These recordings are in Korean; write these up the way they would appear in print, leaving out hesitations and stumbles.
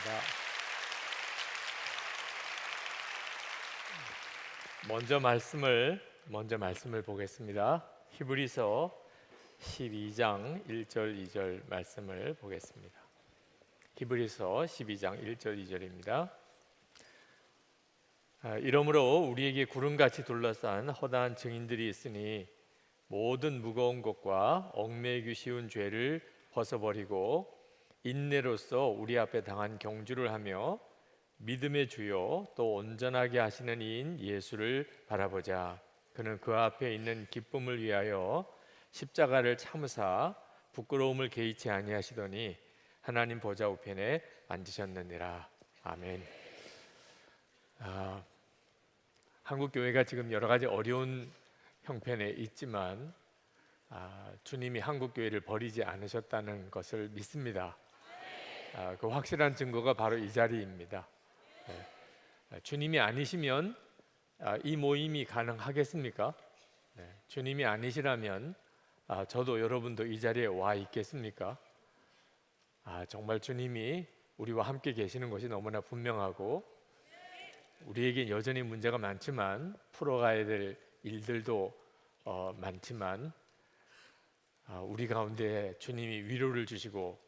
자, 먼저 말씀을 보겠습니다. 히브리서 12장 1절 2절 말씀을 보겠습니다. 히브리서 12장 1절 2절입니다. 이러므로 우리에게 구름같이 둘러싼 허다한 증인들이 있으니 모든 무거운 것과 얽매이기 쉬운 죄를 벗어버리고 인내로써 우리 앞에 당한 경주를 하며 믿음의 주요 또 온전하게 하시는 이인 예수를 바라보자. 그는 그 앞에 있는 기쁨을 위하여 십자가를 참으사 부끄러움을 개의치 아니하시더니 하나님 보좌 우편에 앉으셨느니라. 아멘. 한국 교회가 지금 여러 가지 어려운 형편에 있지만 주님이 한국 교회를 버리지 않으셨다는 것을 믿습니다. 그 확실한 증거가 바로 이 자리입니다. 주님이 아니시면 이 모임이 가능하겠습니까? 주님이 아니시라면 저도 여러분도 이 자리에 와 있겠습니까? 정말 주님이 우리와 함께 계시는 것이 너무나 분명하고 우리에게 여전히 문제가 많지만 풀어가야 될 일들도 많지만 우리 가운데 주님이 위로를 주시고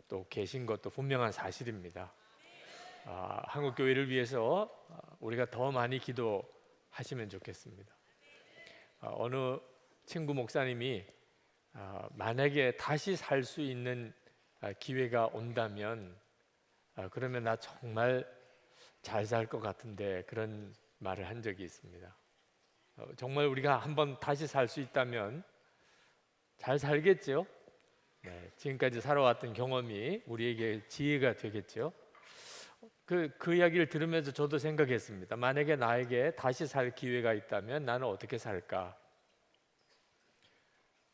또 계신 것도 분명한 사실입니다. 한국 교회를 위해서 우리가 더 많이 기도하시면 좋겠습니다. 어느 친구 목사님이 만약에 다시 살 수 있는 기회가 온다면 그러면 나 정말 잘 살 것 같은데 그런 말을 한 적이 있습니다. 정말 우리가 한번 다시 살 수 있다면 잘 살겠죠? 지금까지 살아왔던 경험이 우리에게 지혜가 되겠죠. 그 이야기를 들으면서 저도 생각했습니다. 만약에 나에게 다시 살 기회가 있다면 나는 어떻게 살까?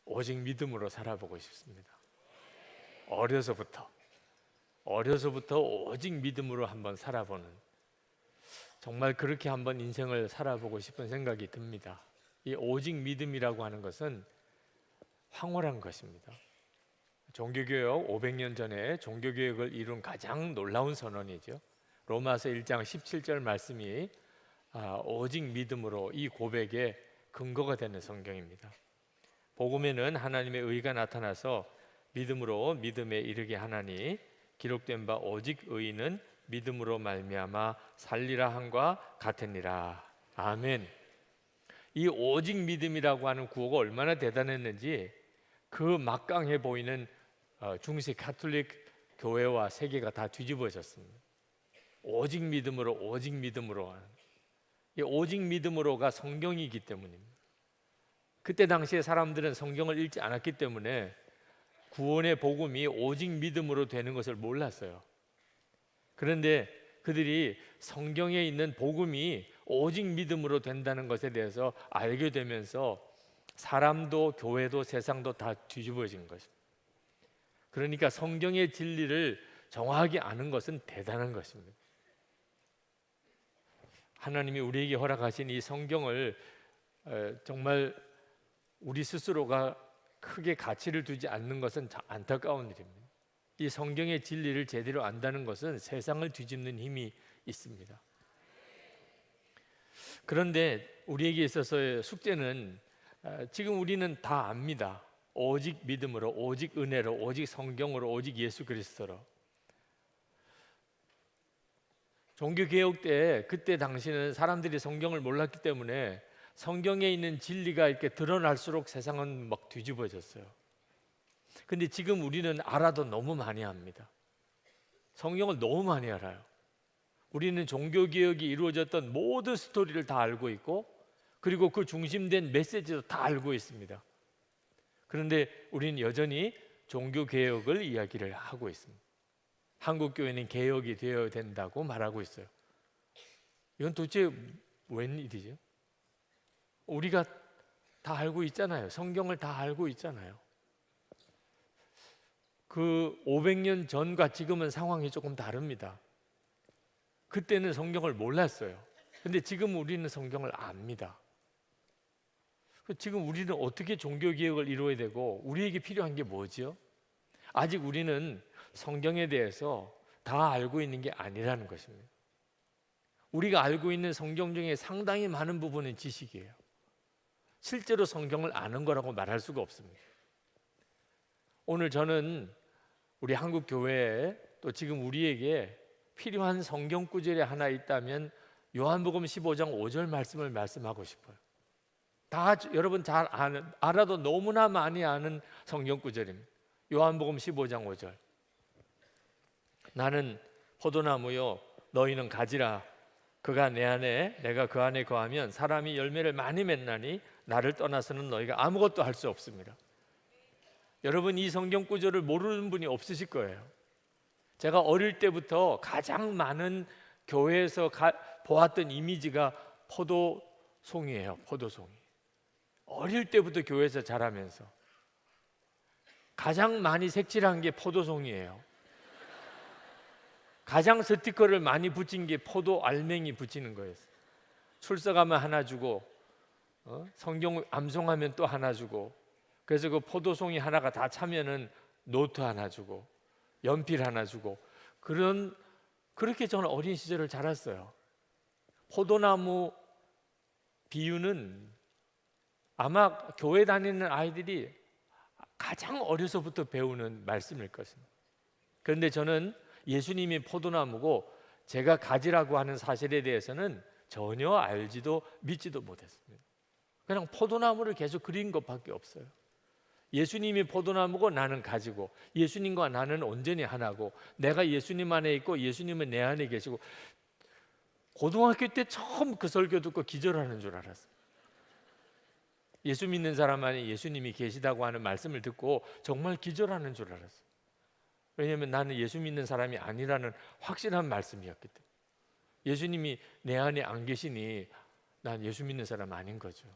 오직 믿음으로 살아보고 싶습니다. 어려서부터 오직 믿음으로 한번 살아보는, 정말 그렇게 한번 인생을 살아보고 싶은 생각이 듭니다. 이 오직 믿음이라고 하는 것은 황홀한 것입니다. 종교개혁 500년 전에 종교개혁을 이룬 가장 놀라운 선언이죠. 로마서 1장 17절 말씀이 오직 믿음으로 이 고백의 근거가 되는 성경입니다. 복음에는 하나님의 의가 나타나서 믿음으로 믿음에 이르게 하나니 기록된 바 오직 의인은 믿음으로 말미암아 살리라 함과 같으니라. 아멘. 이 오직 믿음이라고 하는 구호가 얼마나 대단했는지 그 막강해 보이는 중세 가톨릭 교회와 세계가 다 뒤집어졌습니다. 오직 믿음으로 이 오직 믿음으로가 성경이기 때문입니다. 그때 당시에 사람들은 성경을 읽지 않았기 때문에 구원의 복음이 오직 믿음으로 되는 것을 몰랐어요. 그런데 그들이 성경에 있는 복음이 오직 믿음으로 된다는 것에 대해서 알게 되면서 사람도 교회도 세상도 다 뒤집어진 것입니다. 그러니까 성경의 진리를 정확하게 아는 것은 대단한 것입니다. 하나님이 우리에게 허락하신 이 성경을 정말 우리 스스로가 크게 가치를 두지 않는 것은 안타까운 일입니다. 이 성경의 진리를 제대로 안다는 것은 세상을 뒤집는 힘이 있습니다. 그런데 우리에게 있어서의 숙제는 지금 우리는 다 압니다. 오직 믿음으로, 오직 은혜로, 오직 성경으로, 오직 예수 그리스도로. 종교개혁 때 그때 당시는 사람들이 성경을 몰랐기 때문에 성경에 있는 진리가 이렇게 드러날수록 세상은 막 뒤집어졌어요. 근데 지금 우리는 알아도 너무 많이 압니다. 성경을 너무 많이 알아요. 우리는 종교개혁이 이루어졌던 모든 스토리를 다 알고 있고 그리고 그 중심된 메시지도 다 알고 있습니다. 그런데 우리는 여전히 종교개혁을 이야기를 하고 있습니다. 한국교회는 개혁이 되어야 된다고 말하고 있어요. 이건 도대체 웬일이죠? 우리가 다 알고 있잖아요. 성경을 다 알고 있잖아요. 그 500년 전과 지금은 상황이 조금 다릅니다. 그때는 성경을 몰랐어요. 근데 지금 우리는 성경을 압니다. 지금 우리는 어떻게 종교개혁을 이루어야 되고 우리에게 필요한 게 뭐죠? 아직 우리는 성경에 대해서 다 알고 있는 게 아니라는 것입니다. 우리가 알고 있는 성경 중에 상당히 많은 부분은 지식이에요. 실제로 성경을 아는 거라고 말할 수가 없습니다. 오늘 저는 우리 한국 교회에 또 지금 우리에게 필요한 성경 구절이 하나 있다면 요한복음 15장 5절 말씀을 말씀하고 싶어요. 다 여러분 잘 알아도 너무나 많이 아는 성경 구절입니다. 요한복음 15장 5절. 나는 포도나무요 너희는 가지라. 그가 내 안에 내가 그 안에 거하면 사람이 열매를 많이 맺나니 나를 떠나서는 너희가 아무것도 할 수 없습니다. 여러분 이 성경 구절을 모르는 분이 없으실 거예요. 제가 어릴 때부터 가장 많은 교회에서 보았던 이미지가 포도송이에요. 포도송이. 어릴 때부터 교회에서 자라면서 가장 많이 색칠한 게 포도송이에요. 가장 스티커를 많이 붙인 게 포도 알맹이 붙이는 거였어요. 출석하면 하나 주고 성경 암송하면 또 하나 주고, 그래서 그 포도송이 하나가 다 차면은 노트 하나 주고 연필 하나 주고, 그렇게 저는 어린 시절을 자랐어요. 포도나무 비유는 아마 교회 다니는 아이들이 가장 어려서부터 배우는 말씀일 것입니다. 그런데 저는 예수님이 포도나무고 제가 가지라고 하는 사실에 대해서는 전혀 알지도 믿지도 못했습니다. 그냥 포도나무를 계속 그린 것밖에 없어요. 예수님이 포도나무고 나는 가지고, 예수님과 나는 온전히 하나고, 내가 예수님 안에 있고 예수님은 내 안에 계시고. 고등학교 때 처음 그 설교 듣고 기절하는 줄 알았어요. 예수 믿는 사람 안에 예수님이 계시다고 하는 말씀을 듣고 정말 기절하는 줄 알았어요. 왜냐하면 나는 예수 믿는 사람이 아니라는 확실한 말씀이었기 때문에. 예수님이 내 안에 안 계시니 난 예수 믿는 사람 아닌 거죠.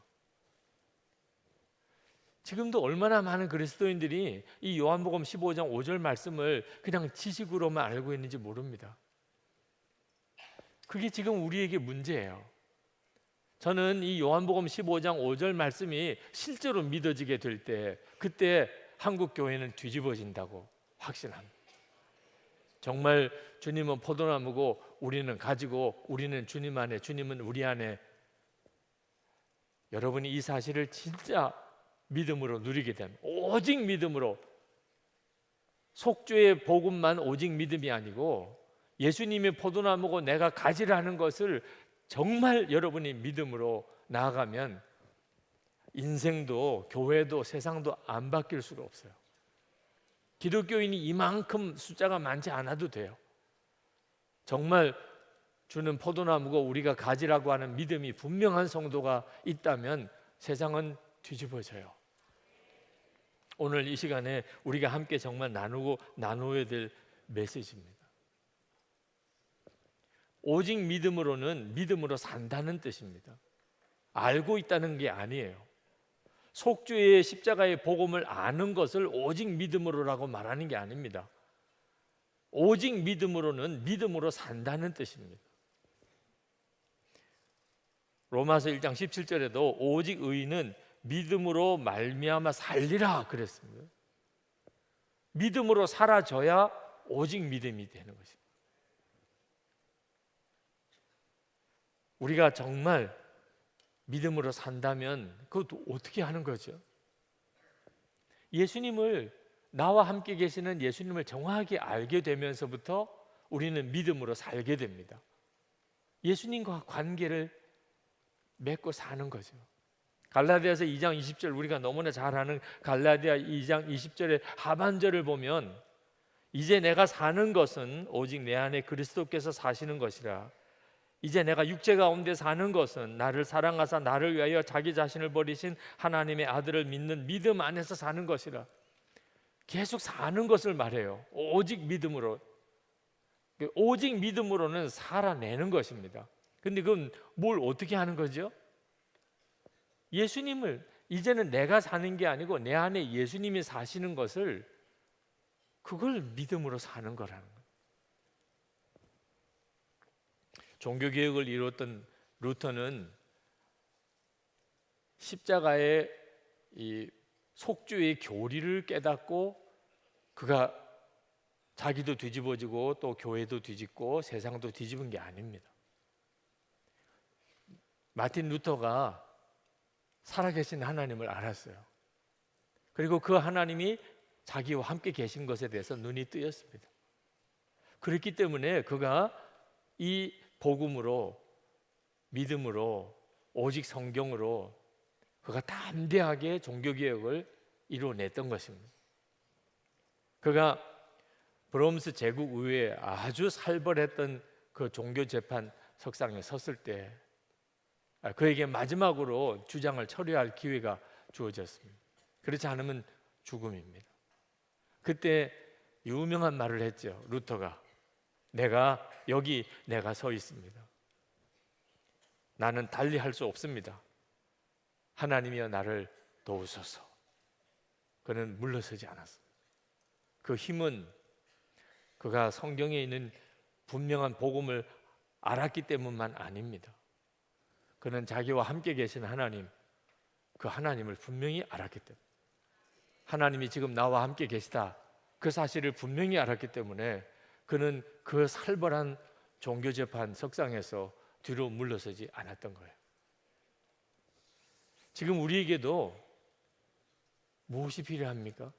지금도 얼마나 많은 그리스도인들이 이 요한복음 15장 5절 말씀을 그냥 지식으로만 알고 있는지 모릅니다. 그게 지금 우리에게 문제예요. 저는 이 요한복음 15장 5절 말씀이 실제로 믿어지게 될 때, 그때 한국 교회는 뒤집어진다고 확신합니다. 정말 주님은 포도나무고 우리는 가지고, 우리는 주님 안에, 주님은 우리 안에. 여러분이 이 사실을 진짜 믿음으로 누리게 되면, 오직 믿음으로, 속죄의 복음만 오직 믿음이 아니고 예수님이 포도나무고 내가 가지라는 것을 정말 여러분이 믿음으로 나아가면 인생도 교회도 세상도 안 바뀔 수가 없어요. 기독교인이 이만큼 숫자가 많지 않아도 돼요. 정말 주는 포도나무고 우리가 가지라고 하는 믿음이 분명한 성도가 있다면 세상은 뒤집어져요. 오늘 이 시간에 우리가 함께 정말 나누어야 될 메시지입니다. 오직 믿음으로는 믿음으로 산다는 뜻입니다. 알고 있다는 게 아니에요. 속죄의 십자가의 복음을 아는 것을 오직 믿음으로라고 말하는 게 아닙니다. 오직 믿음으로는 믿음으로 산다는 뜻입니다. 로마서 1장 17절에도 오직 의인은 믿음으로 말미암아 살리라 그랬습니다. 믿음으로 살아져야 오직 믿음이 되는 것입니다. 우리가 정말 믿음으로 산다면 그것도 어떻게 하는 거죠? 예수님을, 나와 함께 계시는 예수님을 정확하게 알게 되면서부터 우리는 믿음으로 살게 됩니다. 예수님과 관계를 맺고 사는 거죠. 갈라디아서 2장 20절, 우리가 너무나 잘 아는 갈라디아 2장 20절의 하반절을 보면, 이제 내가 사는 것은 오직 내 안에 그리스도께서 사시는 것이라. 이제 내가 육체 가운데 사는 것은 나를 사랑하사 나를 위하여 자기 자신을 버리신 하나님의 아들을 믿는 믿음 안에서 사는 것이라. 계속 사는 것을 말해요. 오직 믿음으로. 오직 믿음으로는 살아내는 것입니다. 근데 그건 뭘 어떻게 하는 거죠? 예수님을, 이제는 내가 사는 게 아니고 내 안에 예수님이 사시는 것을, 그걸 믿음으로 사는 거라는 거예요. 종교개혁을 이루었던 루터는 십자가의 이 속죄의 교리를 깨닫고 그가 자기도 뒤집어지고 또 교회도 뒤집고 세상도 뒤집은 게 아닙니다. 마틴 루터가 살아계신 하나님을 알았어요. 그리고 그 하나님이 자기와 함께 계신 것에 대해서 눈이 뜨였습니다. 그렇기 때문에 그가 이 복음으로, 믿음으로, 오직 성경으로 그가 담대하게 종교개혁을 이루어냈던 것입니다. 그가 브롬스 제국의회에 아주 살벌했던 그 종교재판 석상에 섰을 때 그에게 마지막으로 주장을 처리할 기회가 주어졌습니다. 그렇지 않으면 죽음입니다. 그때 유명한 말을 했죠. 루터가 내가 서 있습니다. 나는 달리 할 수 없습니다. 하나님이여 나를 도우소서. 그는 물러서지 않았습니다. 그 힘은 그가 성경에 있는 분명한 복음을 알았기 때문만 아닙니다. 그는 자기와 함께 계신 하나님, 그 하나님을 분명히 알았기 때문에, 하나님이 지금 나와 함께 계시다, 그 사실을 분명히 알았기 때문에 그는 그 살벌한 종교재판 석상에서 뒤로 물러서지 않았던 거예요. 지금 우리에게도 무엇이 필요합니까?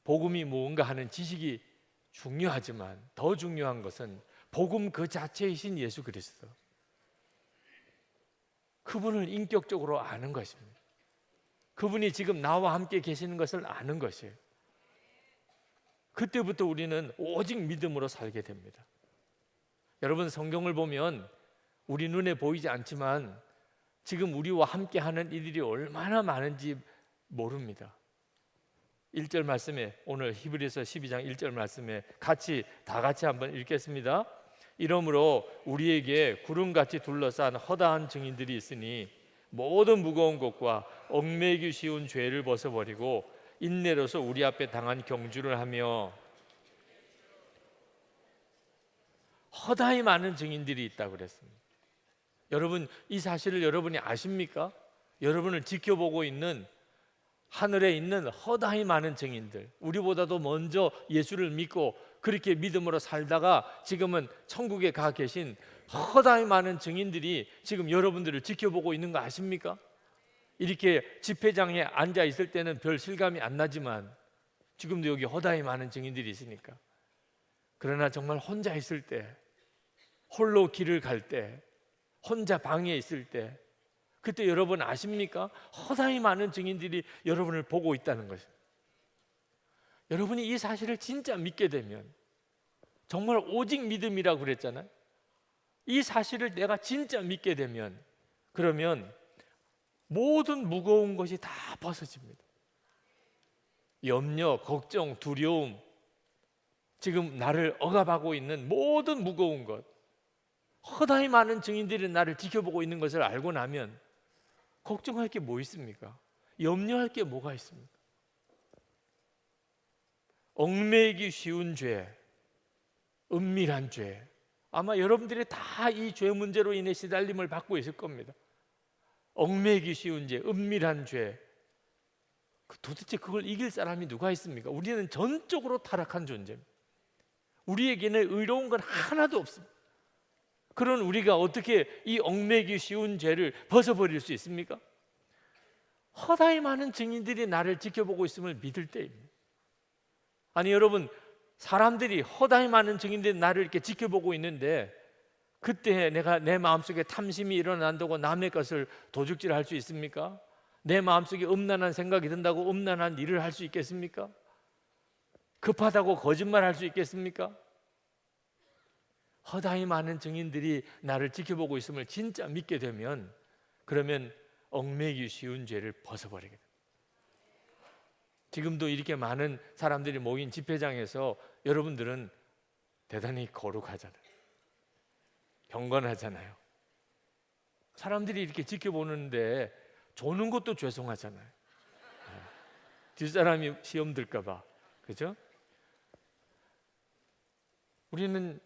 복음이 무언가 하는 지식이 중요하지만 더 중요한 것은 복음 그 자체이신 예수 그리스도, 그분을 인격적으로 아는 것입니다. 그분이 지금 나와 함께 계시는 것을 아는 것이에요. 그때부터 우리는 오직 믿음으로 살게 됩니다. 여러분, 성경을 보면 우리 눈에 보이지 않지만 지금 우리와 함께 하는 이들이 얼마나 많은지 모릅니다. 1절 말씀에, 오늘 히브리서 12장 1절 말씀에 다 같이 한번 읽겠습니다. 이러므로 우리에게 구름같이 둘러싼 허다한 증인들이 있으니 모든 무거운 것과 얽매이기 쉬운 죄를 벗어버리고 인내로서 우리 앞에 당한 경주를 하며. 허다히 많은 증인들이 있다고 그랬습니다. 여러분, 이 사실을 여러분이 아십니까? 여러분을 지켜보고 있는 하늘에 있는 허다히 많은 증인들, 우리보다도 먼저 예수를 믿고 그렇게 믿음으로 살다가 지금은 천국에 가 계신 허다히 많은 증인들이 지금 여러분들을 지켜보고 있는 거 아십니까? 이렇게 집회장에 앉아 있을 때는 별 실감이 안 나지만 지금도 여기 허다히 많은 증인들이 있으니까. 그러나 정말 혼자 있을 때, 홀로 길을 갈 때, 혼자 방에 있을 때, 그때 여러분 아십니까? 허다히 많은 증인들이 여러분을 보고 있다는 것입니다. 여러분이 이 사실을 진짜 믿게 되면, 정말 오직 믿음이라고 그랬잖아요. 이 사실을 내가 진짜 믿게 되면, 그러면 모든 무거운 것이 다 벗어집니다. 염려, 걱정, 두려움, 지금 나를 억압하고 있는 모든 무거운 것, 허다히 많은 증인들이 나를 지켜보고 있는 것을 알고 나면 걱정할 게 뭐 있습니까? 염려할 게 뭐가 있습니까? 얽매이기 쉬운 죄, 은밀한 죄, 아마 여러분들이 다 이 죄 문제로 인해 시달림을 받고 있을 겁니다. 얽매이기 쉬운 죄, 은밀한 죄, 도대체 그걸 이길 사람이 누가 있습니까? 우리는 전적으로 타락한 존재입니다. 우리에게는 의로운 건 하나도 없습니다. 그런 우리가 어떻게 이 얽매이기 쉬운 죄를 벗어버릴 수 있습니까? 허다히 많은 증인들이 나를 지켜보고 있음을 믿을 때입니다. 아니 여러분, 사람들이 허다히 많은 증인들이 나를 이렇게 지켜보고 있는데 그때 내가 내 마음속에 탐심이 일어난다고 남의 것을 도둑질할 수 있습니까? 내 마음속에 음란한 생각이 든다고 음란한 일을 할 수 있겠습니까? 급하다고 거짓말할 수 있겠습니까? 허다히 많은 증인들이 나를 지켜보고 있음을 진짜 믿게 되면, 그러면 얽매이기 쉬운 죄를 벗어버리게 됩니다. 지금도 이렇게 많은 사람들이 모인 집회장에서 여러분들은 대단히 거룩하잖아요. 경건하잖아요. 사람들이 이렇게 지켜보는데 조는 것도 죄송하잖아요. 뒷사람이 시험 들까 봐. 그죠? 우리는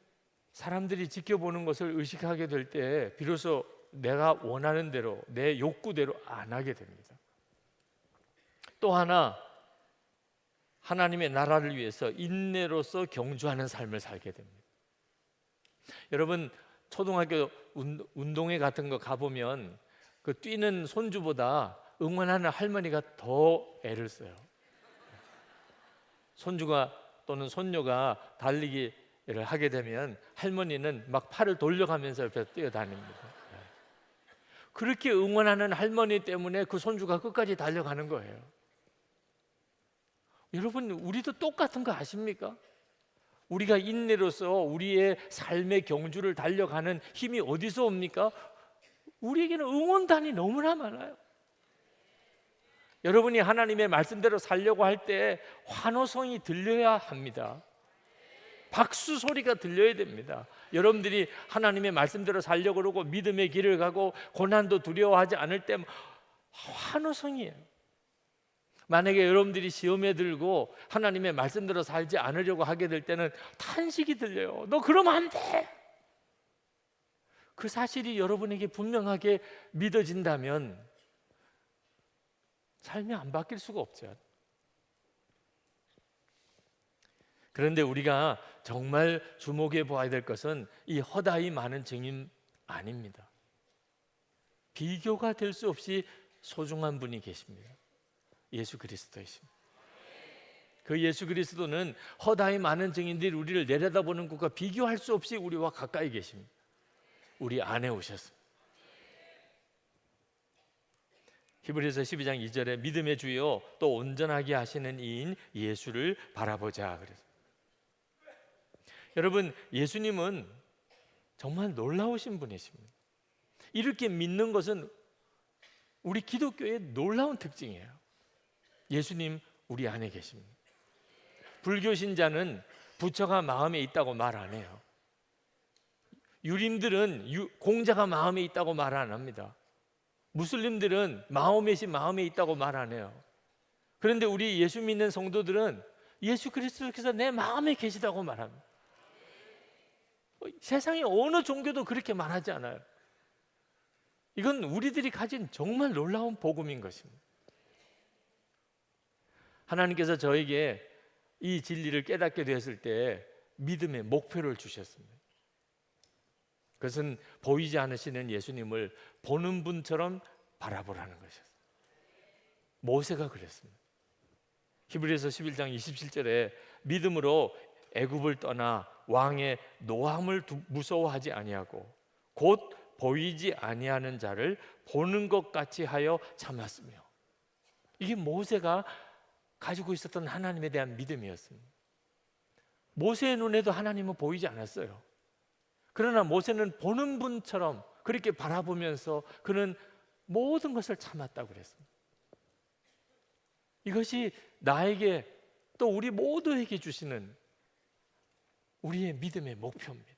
사람들이 지켜보는 것을 의식하게 될 때 비로소 내가 원하는 대로, 내 욕구대로 안 하게 됩니다. 또 하나, 하나님의 나라를 위해서 인내로서 경주하는 삶을 살게 됩니다. 여러분, 초등학교 운동회 같은 거 가보면 그 뛰는 손주보다 응원하는 할머니가 더 애를 써요. 손주가 또는 손녀가 달리기를 하게 되면 할머니는 막 팔을 돌려가면서 옆에서 뛰어다닙니다. 그렇게 응원하는 할머니 때문에 그 손주가 끝까지 달려가는 거예요. 여러분, 우리도 똑같은 거 아십니까? 우리가 인내로서 우리의 삶의 경주를 달려가는 힘이 어디서 옵니까? 우리에게는 응원단이 너무나 많아요. 여러분이 하나님의 말씀대로 살려고 할 때 환호성이 들려야 합니다. 박수 소리가 들려야 됩니다. 여러분들이 하나님의 말씀대로 살려고 그러고 믿음의 길을 가고 고난도 두려워하지 않을 때 환호성이에요. 만약에 여러분들이 시험에 들고 하나님의 말씀대로 살지 않으려고 하게 될 때는 탄식이 들려요. 너 그러면 안 돼. 그 사실이 여러분에게 분명하게 믿어진다면 삶이 안 바뀔 수가 없죠. 그런데 우리가 정말 주목해 보아야 될 것은 이 허다히 많은 증인 아닙니다. 비교가 될 수 없이 소중한 분이 계십니다. 예수 그리스도이십니다. 그 예수 그리스도는 허다히 많은 증인들이 우리를 내려다보는 것과 비교할 수 없이 우리와 가까이 계십니다. 우리 안에 오셨습니다. 히브리서 12장 2절에 믿음의 주요 또 온전하게 하시는 이인 예수를 바라보자 그랬습니다. 여러분, 예수님은 정말 놀라우신 분이십니다. 이렇게 믿는 것은 우리 기독교의 놀라운 특징이에요. 예수님 우리 안에 계십니다. 불교 신자는 부처가 마음에 있다고 말 안 해요. 유림들은 공자가 마음에 있다고 말 안 합니다. 무슬림들은 마호멧이 마음에 있다고 말 안 해요. 그런데 우리 예수 믿는 성도들은 예수 그리스도께서 내 마음에 계시다고 말합니다. 세상에 어느 종교도 그렇게 말하지 않아요. 이건 우리들이 가진 정말 놀라운 복음인 것입니다. 하나님께서 저에게 이 진리를 깨닫게 되었을 때 믿음의 목표를 주셨습니다. 그것은 보이지 않으시는 예수님을 보는 분처럼 바라보라는 것이었어요. 모세가 그랬습니다. 히브리서 11장 27절에 믿음으로 애굽을 떠나 왕의 노함을 무서워하지 아니하고 곧 보이지 아니하는 자를 보는 것 같이 하여 참았으며, 이게 모세가 가지고 있었던 하나님에 대한 믿음이었습니다. 모세의 눈에도 하나님은 보이지 않았어요. 그러나 모세는 보는 분처럼 그렇게 바라보면서 그는 모든 것을 참았다고 그랬습니다. 이것이 나에게 또 우리 모두에게 주시는 우리의 믿음의 목표입니다.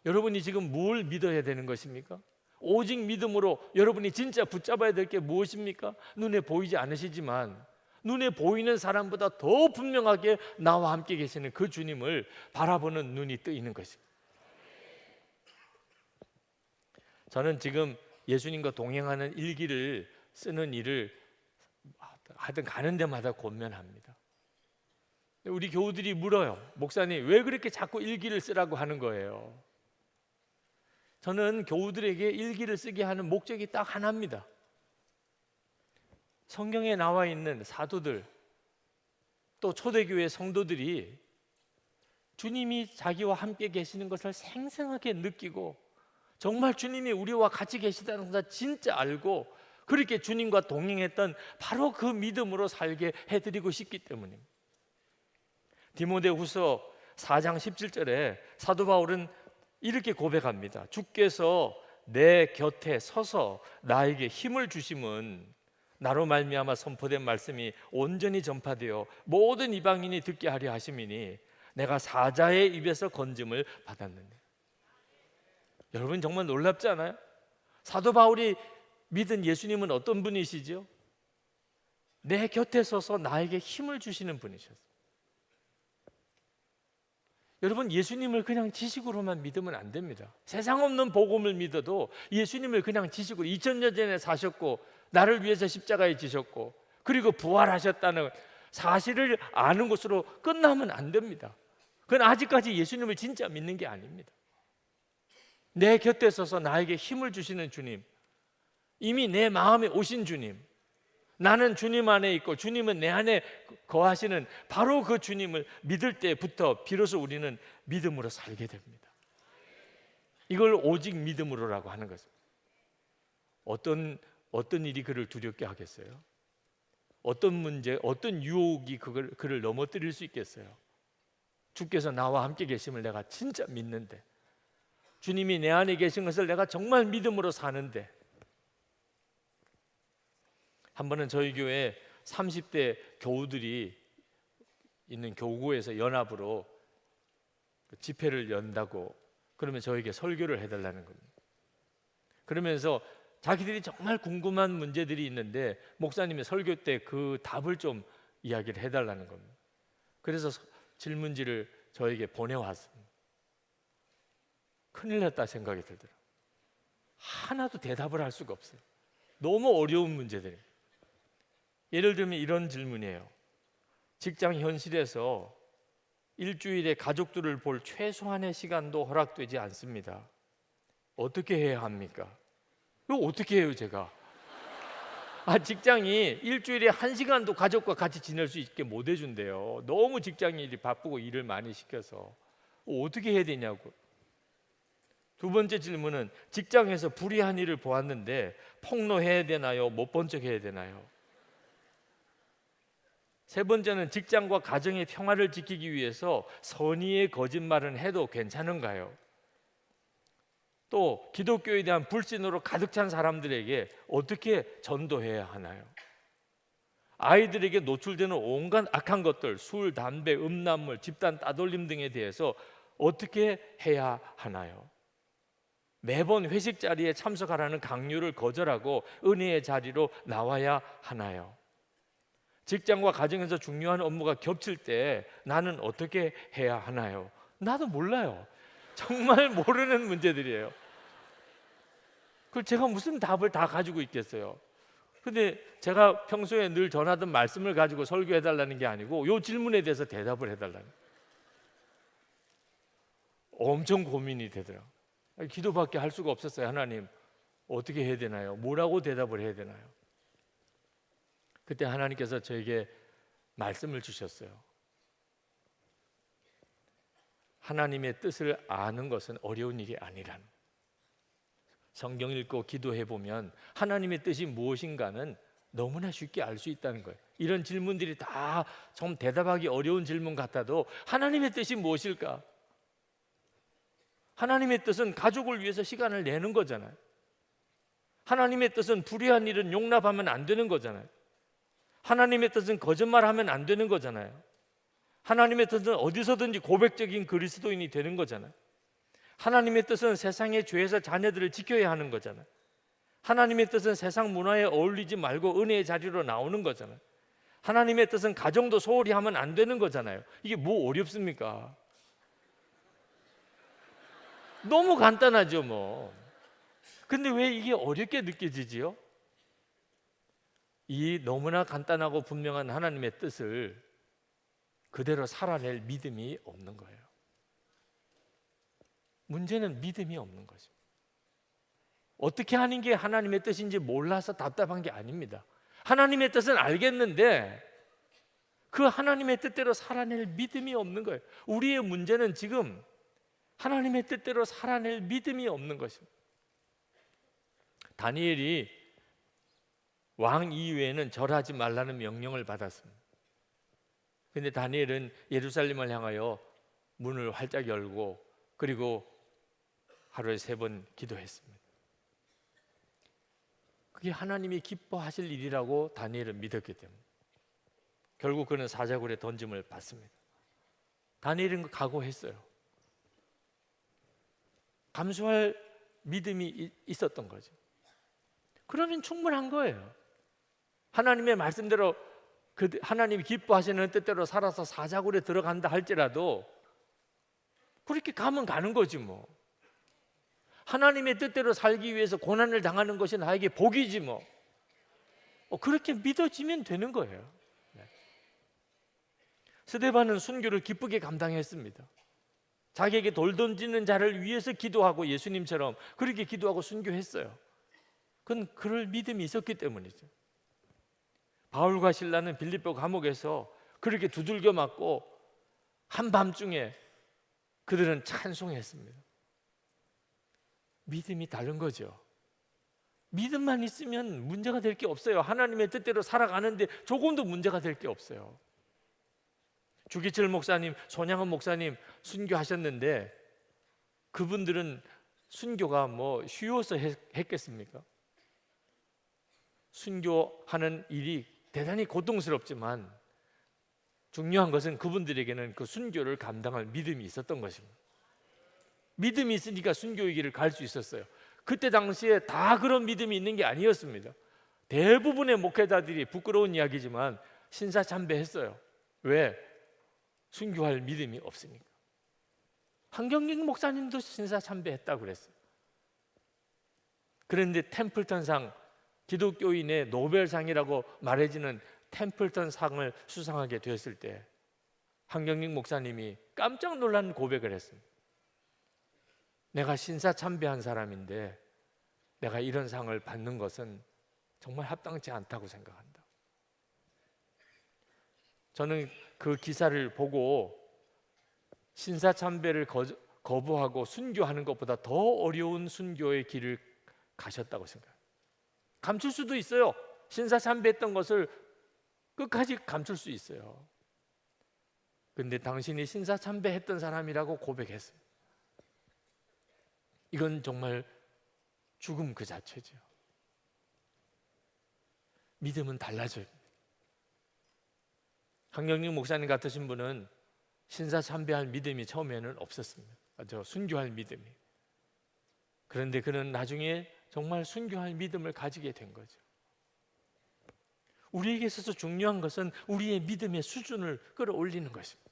여러분이 지금 뭘 믿어야 되는 것입니까? 오직 믿음으로 여러분이 진짜 붙잡아야 될 게 무엇입니까? 눈에 보이지 않으시지만 눈에 보이는 사람보다 더 분명하게 나와 함께 계시는 그 주님을 바라보는 눈이 뜨이는 것입니다. 저는 지금 예수님과 동행하는 일기를 쓰는 일을 하여튼 가는 데마다 권면합니다. 우리 교우들이 물어요. 목사님, 왜 그렇게 자꾸 일기를 쓰라고 하는 거예요? 저는 교우들에게 일기를 쓰게 하는 목적이 딱 하나입니다. 성경에 나와 있는 사도들, 또 초대교회 성도들이 주님이 자기와 함께 계시는 것을 생생하게 느끼고 정말 주님이 우리와 같이 계시다는 것을 진짜 알고 그렇게 주님과 동행했던 바로 그 믿음으로 살게 해드리고 싶기 때문입니다. 디모데후서 4장 17절에 사도 바울은 이렇게 고백합니다. 주께서 내 곁에 서서 나에게 힘을 주심은 나로 말미암아 선포된 말씀이 온전히 전파되어 모든 이방인이 듣게 하려 하심이니 내가 사자의 입에서 건짐을 받았느니. 여러분, 정말 놀랍지 않아요? 사도 바울이 믿은 예수님은 어떤 분이시죠? 내 곁에 서서 나에게 힘을 주시는 분이셨어요. 여러분, 예수님을 그냥 지식으로만 믿으면 안 됩니다. 세상 없는 복음을 믿어도 예수님을 그냥 지식으로 2000년 전에 사셨고 나를 위해서 십자가에 지셨고 그리고 부활하셨다는 사실을 아는 것으로 끝나면 안 됩니다. 그건 아직까지 예수님을 진짜 믿는 게 아닙니다. 내 곁에 서서 나에게 힘을 주시는 주님, 이미 내 마음에 오신 주님, 나는 주님 안에 있고 주님은 내 안에 거하시는 바로 그 주님을 믿을 때부터 비로소 우리는 믿음으로 살게 됩니다. 이걸 오직 믿음으로라고 하는 것입니다. 어떤 일이 그를 두렵게 하겠어요? 어떤 문제, 어떤 유혹이 그를 넘어뜨릴 수 있겠어요? 주께서 나와 함께 계심을 내가 진짜 믿는데, 주님이 내 안에 계신 것을 내가 정말 믿음으로 사는데. 한 번은 저희 교회 30대 교우들이 있는 교구에서 연합으로 집회를 연다고 그러면 저에게 설교를 해달라는 겁니다. 그러면서 자기들이 정말 궁금한 문제들이 있는데 목사님이 설교 때 그 답을 좀 이야기를 해달라는 겁니다. 그래서 질문지를 저에게 보내왔습니다. 큰일 났다 생각이 들더라고요. 하나도 대답을 할 수가 없어요. 너무 어려운 문제들이에요. 예를 들면 이런 질문이에요. 직장 현실에서 일주일에 가족들을 볼 최소한의 시간도 허락되지 않습니다. 어떻게 해야 합니까? 이거 어떻게 해요 제가? 직장이 일주일에 1시간도 가족과 같이 지낼 수 있게 못 해준대요. 너무 직장이 일이 바쁘고 일을 많이 시켜서. 어떻게 해야 되냐고. 두 번째 질문은 직장에서 불의한 일을 보았는데 폭로해야 되나요? 못 본 척 해야 되나요? 세 번째는 직장과 가정의 평화를 지키기 위해서 선의의 거짓말은 해도 괜찮은가요? 또 기독교에 대한 불신으로 가득 찬 사람들에게 어떻게 전도해야 하나요? 아이들에게 노출되는 온갖 악한 것들, 술, 담배, 음란물, 집단 따돌림 등에 대해서 어떻게 해야 하나요? 매번 회식 자리에 참석하라는 강요를 거절하고 은혜의 자리로 나와야 하나요? 직장과 가정에서 중요한 업무가 겹칠 때 나는 어떻게 해야 하나요? 나도 몰라요. 정말 모르는 문제들이에요. 그걸 제가 무슨 답을 다 가지고 있겠어요? 근데 제가 평소에 늘 전하던 말씀을 가지고 설교해달라는 게 아니고 이 질문에 대해서 대답을 해달라는, 엄청 고민이 되더라고요. 기도밖에 할 수가 없었어요. 하나님 어떻게 해야 되나요? 뭐라고 대답을 해야 되나요? 그때 하나님께서 저에게 말씀을 주셨어요. 하나님의 뜻을 아는 것은 어려운 일이 아니란. 성경 읽고 기도해 보면 하나님의 뜻이 무엇인가는 너무나 쉽게 알 수 있다는 거예요. 이런 질문들이 다 좀 대답하기 어려운 질문 같아도 하나님의 뜻이 무엇일까? 하나님의 뜻은 가족을 위해서 시간을 내는 거잖아요. 하나님의 뜻은 불의한 일은 용납하면 안 되는 거잖아요. 하나님의 뜻은 거짓말하면 안 되는 거잖아요. 하나님의 뜻은 어디서든지 고백적인 그리스도인이 되는 거잖아요. 하나님의 뜻은 세상의 죄에서 자녀들을 지켜야 하는 거잖아요. 하나님의 뜻은 세상 문화에 어울리지 말고 은혜의 자리로 나오는 거잖아요. 하나님의 뜻은 가정도 소홀히 하면 안 되는 거잖아요. 이게 뭐 어렵습니까? 너무 간단하죠 뭐. 근데 왜 이게 어렵게 느껴지지요? 이 너무나 간단하고 분명한 하나님의 뜻을 그대로 살아낼 믿음이 없는 거예요. 문제는 믿음이 없는 거죠. 어떻게 하는 게 하나님의 뜻인지 몰라서 답답한 게 아닙니다. 하나님의 뜻은 알겠는데 그 하나님의 뜻대로 살아낼 믿음이 없는 거예요. 우리의 문제는 지금 하나님의 뜻대로 살아낼 믿음이 없는 것입니다. 다니엘이 왕 이후에는 절하지 말라는 명령을 받았습니다. 그런데 다니엘은 예루살렘을 향하여 문을 활짝 열고 그리고 하루에 3번 기도했습니다. 그게 하나님이 기뻐하실 일이라고 다니엘은 믿었기 때문에 결국 그는 사자굴에 던짐을 받습니다. 다니엘은 각오했어요. 감수할 믿음이 있었던 거죠. 그러면 충분한 거예요. 하나님의 말씀대로 하나님이 기뻐하시는 뜻대로 살아서 사자굴에 들어간다 할지라도 그렇게 가면 가는 거지 뭐. 하나님의 뜻대로 살기 위해서 고난을 당하는 것이 나에게 복이지 뭐. 그렇게 믿어지면 되는 거예요. 스데반은 순교를 기쁘게 감당했습니다. 자기에게 돌 던지는 자를 위해서 기도하고 예수님처럼 그렇게 기도하고 순교했어요. 그건 그럴 믿음이 있었기 때문이죠. 바울과 실라는 빌립보 감옥에서 그렇게 두들겨 맞고 한밤중에 그들은 찬송했습니다. 믿음이 다른 거죠. 믿음만 있으면 문제가 될 게 없어요. 하나님의 뜻대로 살아가는데 조금도 문제가 될 게 없어요. 주기철 목사님, 손양원 목사님 순교하셨는데 그분들은 순교가 뭐 쉬워서 했겠습니까? 순교하는 일이 대단히 고통스럽지만 중요한 것은 그분들에게는 그 순교를 감당할 믿음이 있었던 것입니다. 믿음이 있으니까 순교의 길을 갈 수 있었어요. 그때 당시에 다 그런 믿음이 있는 게 아니었습니다. 대부분의 목회자들이 부끄러운 이야기지만 신사참배했어요. 왜? 순교할 믿음이 없으니까. 한경림 목사님도 신사참배했다고 그랬어요. 그런데 템플턴상, 기독교인의 노벨상이라고 말해지는 템플턴 상을 수상하게 되었을 때 한경림 목사님이 깜짝 놀란 고백을 했습니다. 내가 신사참배한 사람인데 내가 이런 상을 받는 것은 정말 합당치 않다고 생각한다. 저는 그 기사를 보고 신사참배를 거부하고 순교하는 것보다 더 어려운 순교의 길을 가셨다고 생각합니다. 감출 수도 있어요. 신사참배했던 것을 끝까지 감출 수 있어요. 그런데 당신이 신사참배했던 사람이라고 고백했습니다. 이건 정말 죽음 그 자체죠. 믿음은 달라져요. 한경림 목사님 같으신 분은 신사참배할 믿음이 처음에는 없었습니다. 순교할 믿음이. 그런데 그는 나중에 정말 순교할 믿음을 가지게 된 거죠. 우리에게 있어서 중요한 것은 우리의 믿음의 수준을 끌어올리는 것입니다.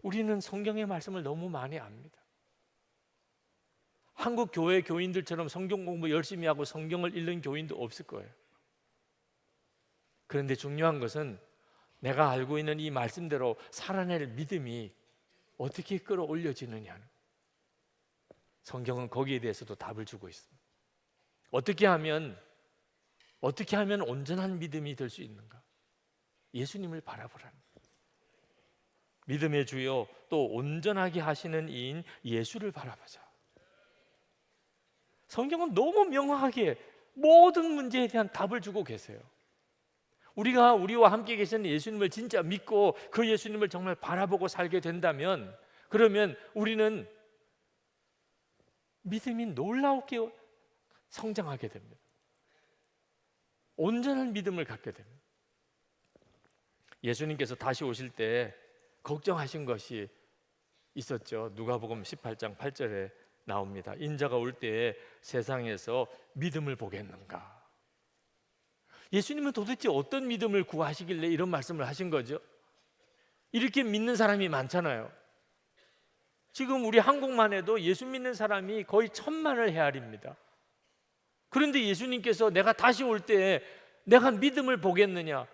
우리는 성경의 말씀을 너무 많이 압니다. 한국 교회 교인들처럼 성경 공부 열심히 하고 성경을 읽는 교인도 없을 거예요. 그런데 중요한 것은 내가 알고 있는 이 말씀대로 살아낼 믿음이 어떻게 끌어올려지느냐. 성경은 거기에 대해서도 답을 주고 있습니다. 어떻게 하면 온전한 믿음이 될 수 있는가? 예수님을 바라보라는 거예요. 믿음의 주요 또 온전하게 하시는 이인 예수를 바라보자. 성경은 너무 명확하게 모든 문제에 대한 답을 주고 계세요. 우리와 함께 계시는 예수님을 진짜 믿고 그 예수님을 정말 바라보고 살게 된다면 그러면 우리는 믿음이 놀랍게 성장하게 됩니다. 온전한 믿음을 갖게 됩니다. 예수님께서 다시 오실 때 걱정하신 것이 있었죠. 누가복음 18장 8절에 나옵니다. 인자가 올 때에 세상에서 믿음을 보겠는가? 예수님은 도대체 어떤 믿음을 구하시길래 이런 말씀을 하신 거죠? 이렇게 믿는 사람이 많잖아요. 지금 우리 한국만 해도 예수 믿는 사람이 거의 1,000만을 헤아립니다. 그런데 예수님께서 내가 다시 올 때에 내가 믿음을 보겠느냐?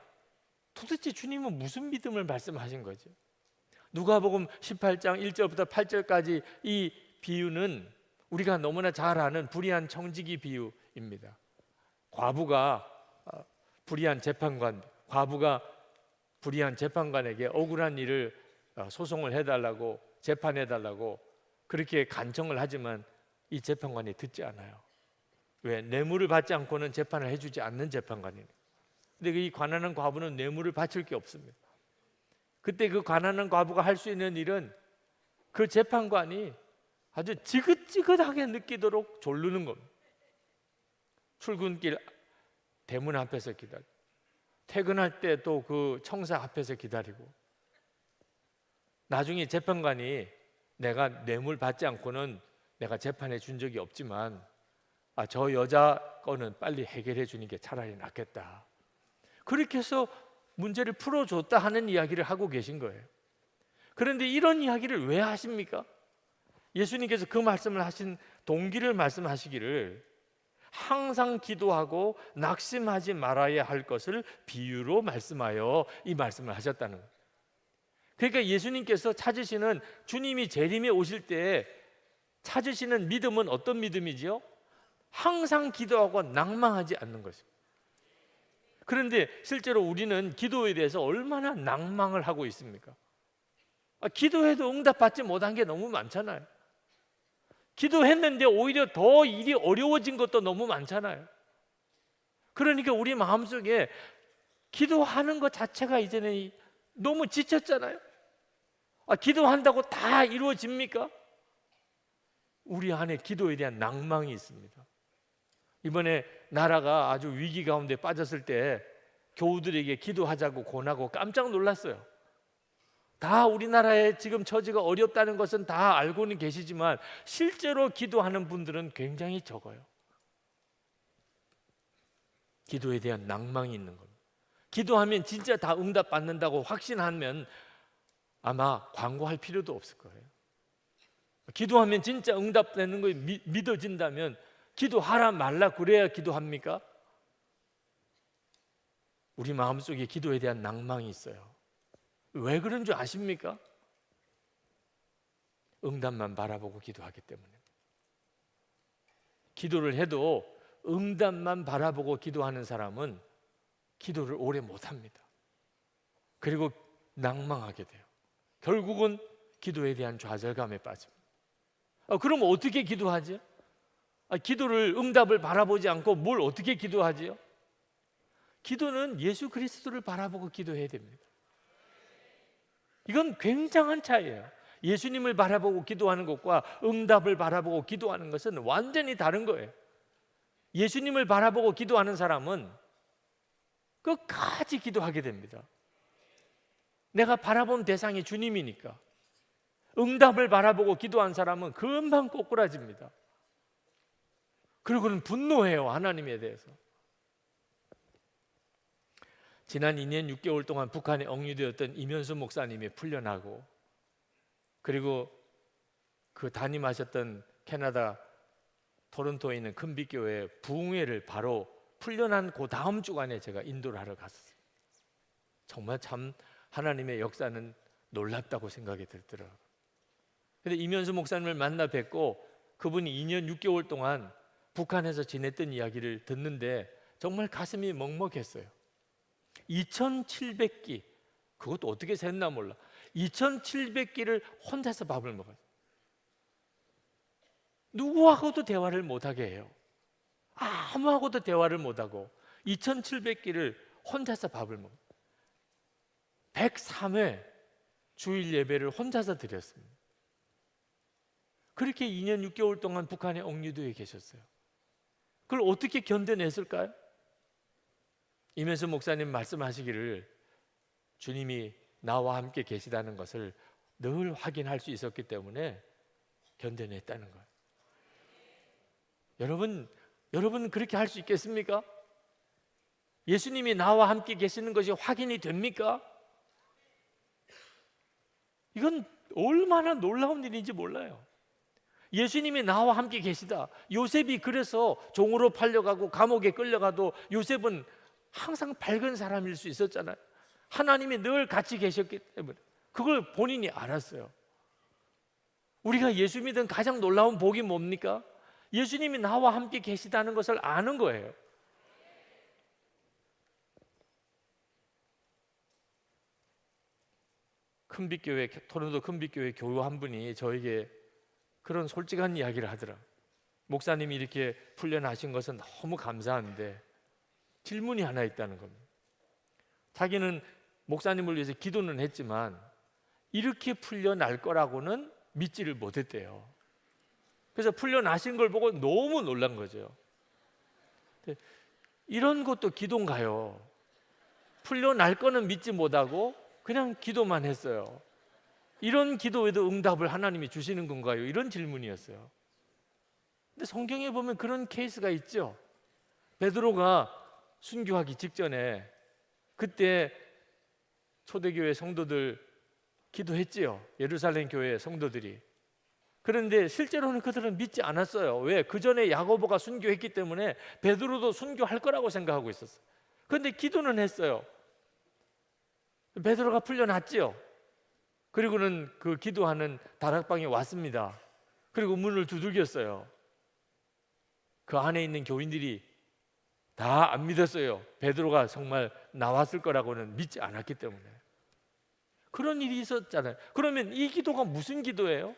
도대체 주님은 무슨 믿음을 말씀하신 거죠? 누가복음 18장 1절부터 8절까지 이 비유는 우리가 너무나 잘 아는 불의한 청지기 비유입니다. 과부가 불의한 재판관에게 억울한 일을 소송을 해달라고 재판해달라고 그렇게 간청을 하지만 이 재판관이 듣지 않아요. 왜? 뇌물을 받지 않고는 재판을 해주지 않는 재판관이에요. 근데 이 가난한 과부는 뇌물을 바칠 게 없습니다. 그때 그 가난한 과부가 할 수 있는 일은 그 재판관이 아주 지긋지긋하게 느끼도록 졸르는 겁니다. 출근길 대문 앞에서 기다리고 퇴근할 때 또 그 청사 앞에서 기다리고 나중에 재판관이 내가 뇌물 받지 않고는 내가 재판해 준 적이 없지만 저 여자 거는 빨리 해결해 주는 게 차라리 낫겠다. 그렇게 해서 문제를 풀어줬다 하는 이야기를 하고 계신 거예요. 그런데 이런 이야기를 왜 하십니까? 예수님께서 그 말씀을 하신 동기를 말씀하시기를 항상 기도하고 낙심하지 말아야 할 것을 비유로 말씀하여 이 말씀을 하셨다는 거예요. 그러니까 예수님께서 찾으시는, 주님이 재림에 오실 때 찾으시는 믿음은 어떤 믿음이지요? 항상 기도하고 낭망하지 않는 것입니다. 그런데 실제로 우리는 기도에 대해서 얼마나 낭망을 하고 있습니까? 기도해도 응답받지 못한 게 너무 많잖아요. 기도했는데 오히려 더 일이 어려워진 것도 너무 많잖아요. 그러니까 우리 마음속에 기도하는 것 자체가 이제는 너무 지쳤잖아요. 기도한다고 다 이루어집니까? 우리 안에 기도에 대한 낭망이 있습니다. 이번에 나라가 아주 위기 가운데 빠졌을 때 교우들에게 기도하자고 권하고 깜짝 놀랐어요. 다 우리나라의 지금 처지가 어렵다는 것은 다 알고는 계시지만 실제로 기도하는 분들은 굉장히 적어요. 기도에 대한 낭망이 있는 겁니다. 기도하면 진짜 다 응답받는다고 확신하면 아마 광고할 필요도 없을 거예요. 기도하면 진짜 응답되는 거 믿어진다면 기도하라 말라 그래야 기도합니까? 우리 마음속에 기도에 대한 낭망이 있어요. 왜 그런 줄 아십니까? 응답만 바라보고 기도하기 때문에. 기도를 해도 응답만 바라보고 기도하는 사람은 기도를 오래 못합니다. 그리고 낭망하게 돼요. 결국은 기도에 대한 좌절감에 빠집니다. 그럼 어떻게 기도하지? 기도를, 응답을 바라보지 않고 뭘 어떻게 기도하지요? 기도는 예수 그리스도를 바라보고 기도해야 됩니다. 이건 굉장한 차이예요. 예수님을 바라보고 기도하는 것과 응답을 바라보고 기도하는 것은 완전히 다른 거예요. 예수님을 바라보고 기도하는 사람은 끝까지 기도하게 됩니다. 내가 바라본 대상이 주님이니까. 응답을 바라보고 기도한 사람은 금방 꼬꾸라집니다. 그리고는 분노해요, 하나님에 대해서. 지난 2년 6개월 동안 북한에 억류되었던 이면수 목사님이 풀려나고, 그리고 그 담임하셨던 캐나다 토론토에 있는 큰빛교회 부흥회를 바로 풀려난 그 다음 주간에 제가 인도를 하러 갔어요. 정말 참 하나님의 역사는 놀랍다고 생각이 들더라고요. 그런데 이면수 목사님을 만나 뵙고 그분이 2년 6개월 동안 북한에서 지냈던 이야기를 듣는데 정말 가슴이 먹먹했어요. 2,700끼, 그것도 어떻게 셌나 몰라. 2,700끼를 혼자서 밥을 먹어요. 누구하고도 대화를 못하게 해요. 아무하고도 대화를 못하고 2,700끼를 혼자서 밥을 먹어요. 103회 주일 예배를 혼자서 드렸습니다. 그렇게 2년 6개월 동안 북한에 억류되어 계셨어요. 그걸 어떻게 견뎌냈을까요? 이면수 목사님 말씀하시기를 주님이 나와 함께 계시다는 것을 늘 확인할 수 있었기 때문에 견뎌냈다는 거예요. 여러분 그렇게 할 수 있겠습니까? 예수님이 나와 함께 계시는 것이 확인이 됩니까? 이건 얼마나 놀라운 일인지 몰라요. 예수님이 나와 함께 계시다. 요셉이 그래서 종으로 팔려가고 감옥에 끌려가도 요셉은 항상 밝은 사람일 수 있었잖아요. 하나님이 늘 같이 계셨기 때문에 그걸 본인이 알았어요. 우리가 예수 믿은 가장 놀라운 복이 뭡니까? 예수님이 나와 함께 계시다는 것을 아는 거예요. 큰빛교회, 토론토 큰빛교회 교우 한 분이 저에게 그런 솔직한 이야기를 하더라고요. 목사님이 이렇게 풀려나신 것은 너무 감사한데 질문이 하나 있다는 겁니다. 자기는 목사님을 위해서 기도는 했지만 이렇게 풀려날 거라고는 믿지를 못했대요. 그래서 풀려나신 걸 보고 너무 놀란 거죠. 이런 것도 기도인가요? 풀려날 거는 믿지 못하고 그냥 기도만 했어요. 이런 기도에도 응답을 하나님이 주시는 건가요? 이런 질문이었어요. 근데 성경에 보면 그런 케이스가 있죠. 베드로가 순교하기 직전에 그때 초대교회 성도들 기도했지요. 예루살렘 교회 성도들이. 그런데 실제로는 그들은 믿지 않았어요. 왜? 그 전에 야고보가 순교했기 때문에 베드로도 순교할 거라고 생각하고 있었어요. 그런데 기도는 했어요. 베드로가 풀려났지요. 그리고는 그 기도하는 다락방에 왔습니다. 그리고 문을 두들겼어요. 그 안에 있는 교인들이 다 안 믿었어요. 베드로가 정말 나왔을 거라고는 믿지 않았기 때문에. 그런 일이 있었잖아요. 그러면 이 기도가 무슨 기도예요?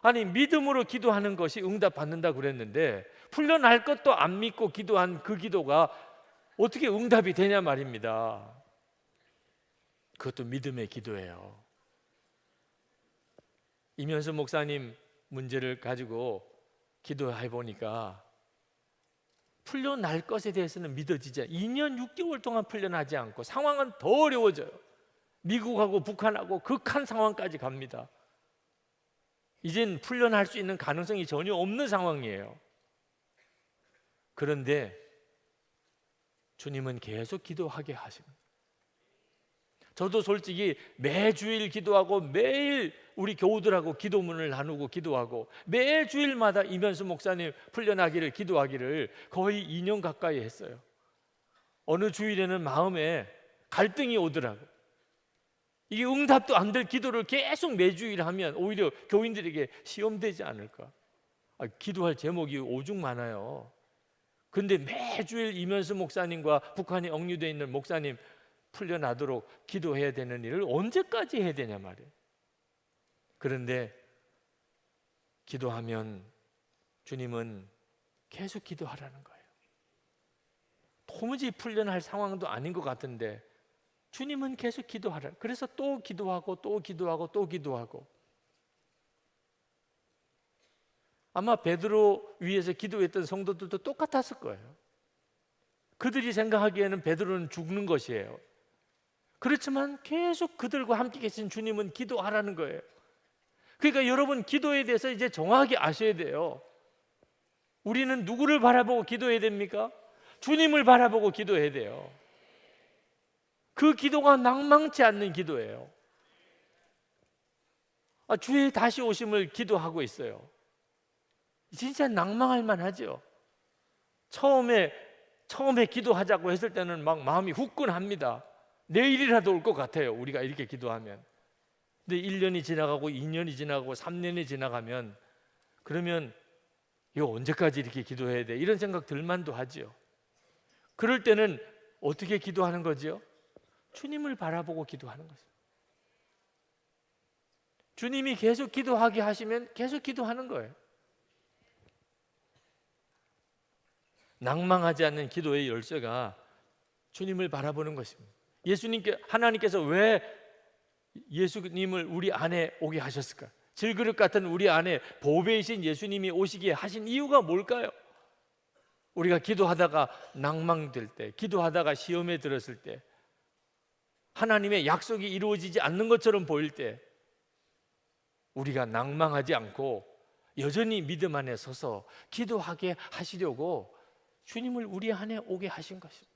아니, 믿음으로 기도하는 것이 응답받는다 그랬는데 풀려날 것도 안 믿고 기도한 그 기도가 어떻게 응답이 되냐 말입니다. 그것도 믿음의 기도예요. 이면수 목사님 문제를 가지고 기도해 보니까 풀려날 것에 대해서는 믿어지지 않아요. 2년 6개월 동안 풀려나지 않고 상황은 더 어려워져요. 미국하고 북한하고 극한 상황까지 갑니다. 이젠 풀려날 수 있는 가능성이 전혀 없는 상황이에요. 그런데 주님은 계속 기도하게 하십니다. 저도 솔직히 매주일 기도하고 매일 우리 교우들하고 기도문을 나누고 기도하고 매주일마다 이면수 목사님 풀려나기를 기도하기를 거의 2년 가까이 했어요. 어느 주일에는 마음에 갈등이 오더라고요. 이게 응답도 안 될 기도를 계속 매주일 하면 오히려 교인들에게 시험되지 않을까. 기도할 제목이 오죽 많아요. 근데 매주일 이면수 목사님과 북한에 억류되어 있는 목사님 풀려나도록 기도해야 되는 일을 언제까지 해야 되냐 말이에요. 그런데 기도하면 주님은 계속 기도하라는 거예요. 도무지 풀려날 상황도 아닌 것 같은데 주님은 계속 기도하라. 그래서 또 기도하고 또 기도하고 또 기도하고. 아마 베드로 위에서 기도했던 성도들도 똑같았을 거예요. 그들이 생각하기에는 베드로는 죽는 것이에요. 그렇지만 계속 그들과 함께 계신 주님은 기도하라는 거예요. 그러니까 여러분, 기도에 대해서 이제 정확히 아셔야 돼요. 우리는 누구를 바라보고 기도해야 됩니까? 주님을 바라보고 기도해야 돼요. 그 기도가 낭망치 않는 기도예요. 주의 다시 오심을 기도하고 있어요. 진짜 낭망할 만하죠. 처음에 기도하자고 했을 때는 막 마음이 후끈합니다. 내일이라도 올 것 같아요, 우리가 이렇게 기도하면. 근데 1년이 지나가고 2년이 지나가고 3년이 지나가면 그러면 이거 언제까지 이렇게 기도해야 돼? 이런 생각 들만도 하죠. 그럴 때는 어떻게 기도하는 거죠? 주님을 바라보고 기도하는 거죠. 주님이 계속 기도하게 하시면 계속 기도하는 거예요. 낭망하지 않는 기도의 열쇠가 주님을 바라보는 것입니다. 하나님께서 왜 예수님을 우리 안에 오게 하셨을까? 질그릇 같은 우리 안에 보배이신 예수님이 오시게 하신 이유가 뭘까요? 우리가 기도하다가 낭망될 때, 기도하다가 시험에 들었을 때, 하나님의 약속이 이루어지지 않는 것처럼 보일 때 우리가 낭망하지 않고 여전히 믿음 안에 서서 기도하게 하시려고 주님을 우리 안에 오게 하신 것입니다.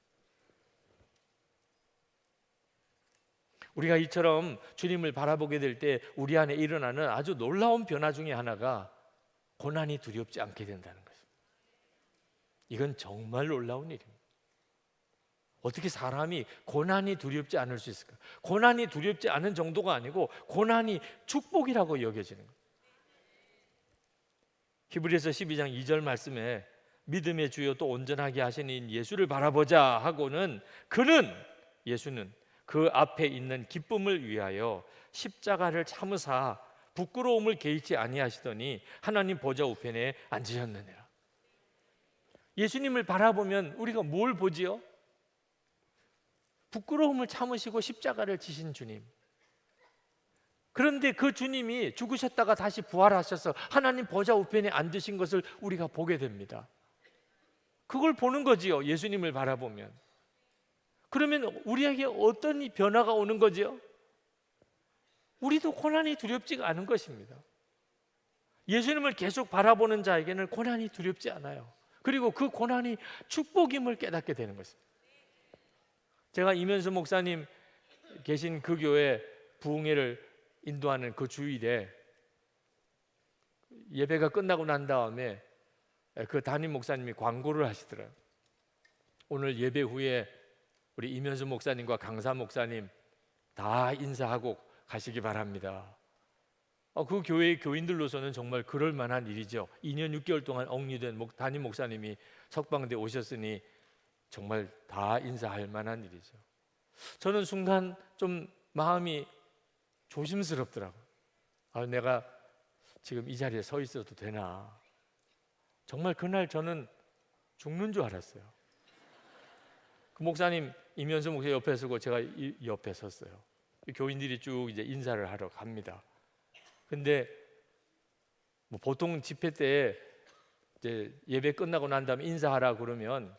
우리가 이처럼 주님을 바라보게 될 때 우리 안에 일어나는 아주 놀라운 변화 중에 하나가 고난이 두렵지 않게 된다는 것입니다. 이건 정말 놀라운 일입니다. 어떻게 사람이 고난이 두렵지 않을 수 있을까? 고난이 두렵지 않은 정도가 아니고 고난이 축복이라고 여겨지는 거예요. 히브리서 12장 2절 말씀에 믿음의 주요 또 온전하게 하시는 예수를 바라보자 하고는 예수는 그 앞에 있는 기쁨을 위하여 십자가를 참으사 부끄러움을 개의치 아니하시더니 하나님 보좌 우편에 앉으셨느니라. 예수님을 바라보면 우리가 뭘 보지요? 부끄러움을 참으시고 십자가를 지신 주님. 그런데 그 주님이 죽으셨다가 다시 부활하셔서 하나님 보좌 우편에 앉으신 것을 우리가 보게 됩니다. 그걸 보는 거지요, 예수님을 바라보면. 그러면 우리에게 어떤 변화가 오는 거지요? 우리도 고난이 두렵지가 않은 것입니다. 예수님을 계속 바라보는 자에게는 고난이 두렵지 않아요. 그리고 그 고난이 축복임을 깨닫게 되는 것입니다. 제가 이면수 목사님 계신 그 교회 부흥회를 인도하는 그 주일에 예배가 끝나고 난 다음에 그 담임 목사님이 광고를 하시더라고요. 오늘 예배 후에 우리 이면수 목사님과 강사 목사님 다 인사하고 가시기 바랍니다. 그 교회의 교인들로서는 정말 그럴 만한 일이죠. 2년 6개월 동안 억류된 담임 목사님이 석방대 오셨으니 정말 다 인사할 만한 일이죠. 저는 순간 좀 마음이 조심스럽더라고요. 내가 지금 이 자리에 서 있어도 되나? 정말 그날 저는 죽는 줄 알았어요. 그 목사님 이면수 목사 옆에 서고 제가 이 옆에 섰어요. 교인들이 쭉 이제 인사를 하러 갑니다. 근데 뭐 보통 집회 때 이제 예배 끝나고 난 다음에 인사하라 그러면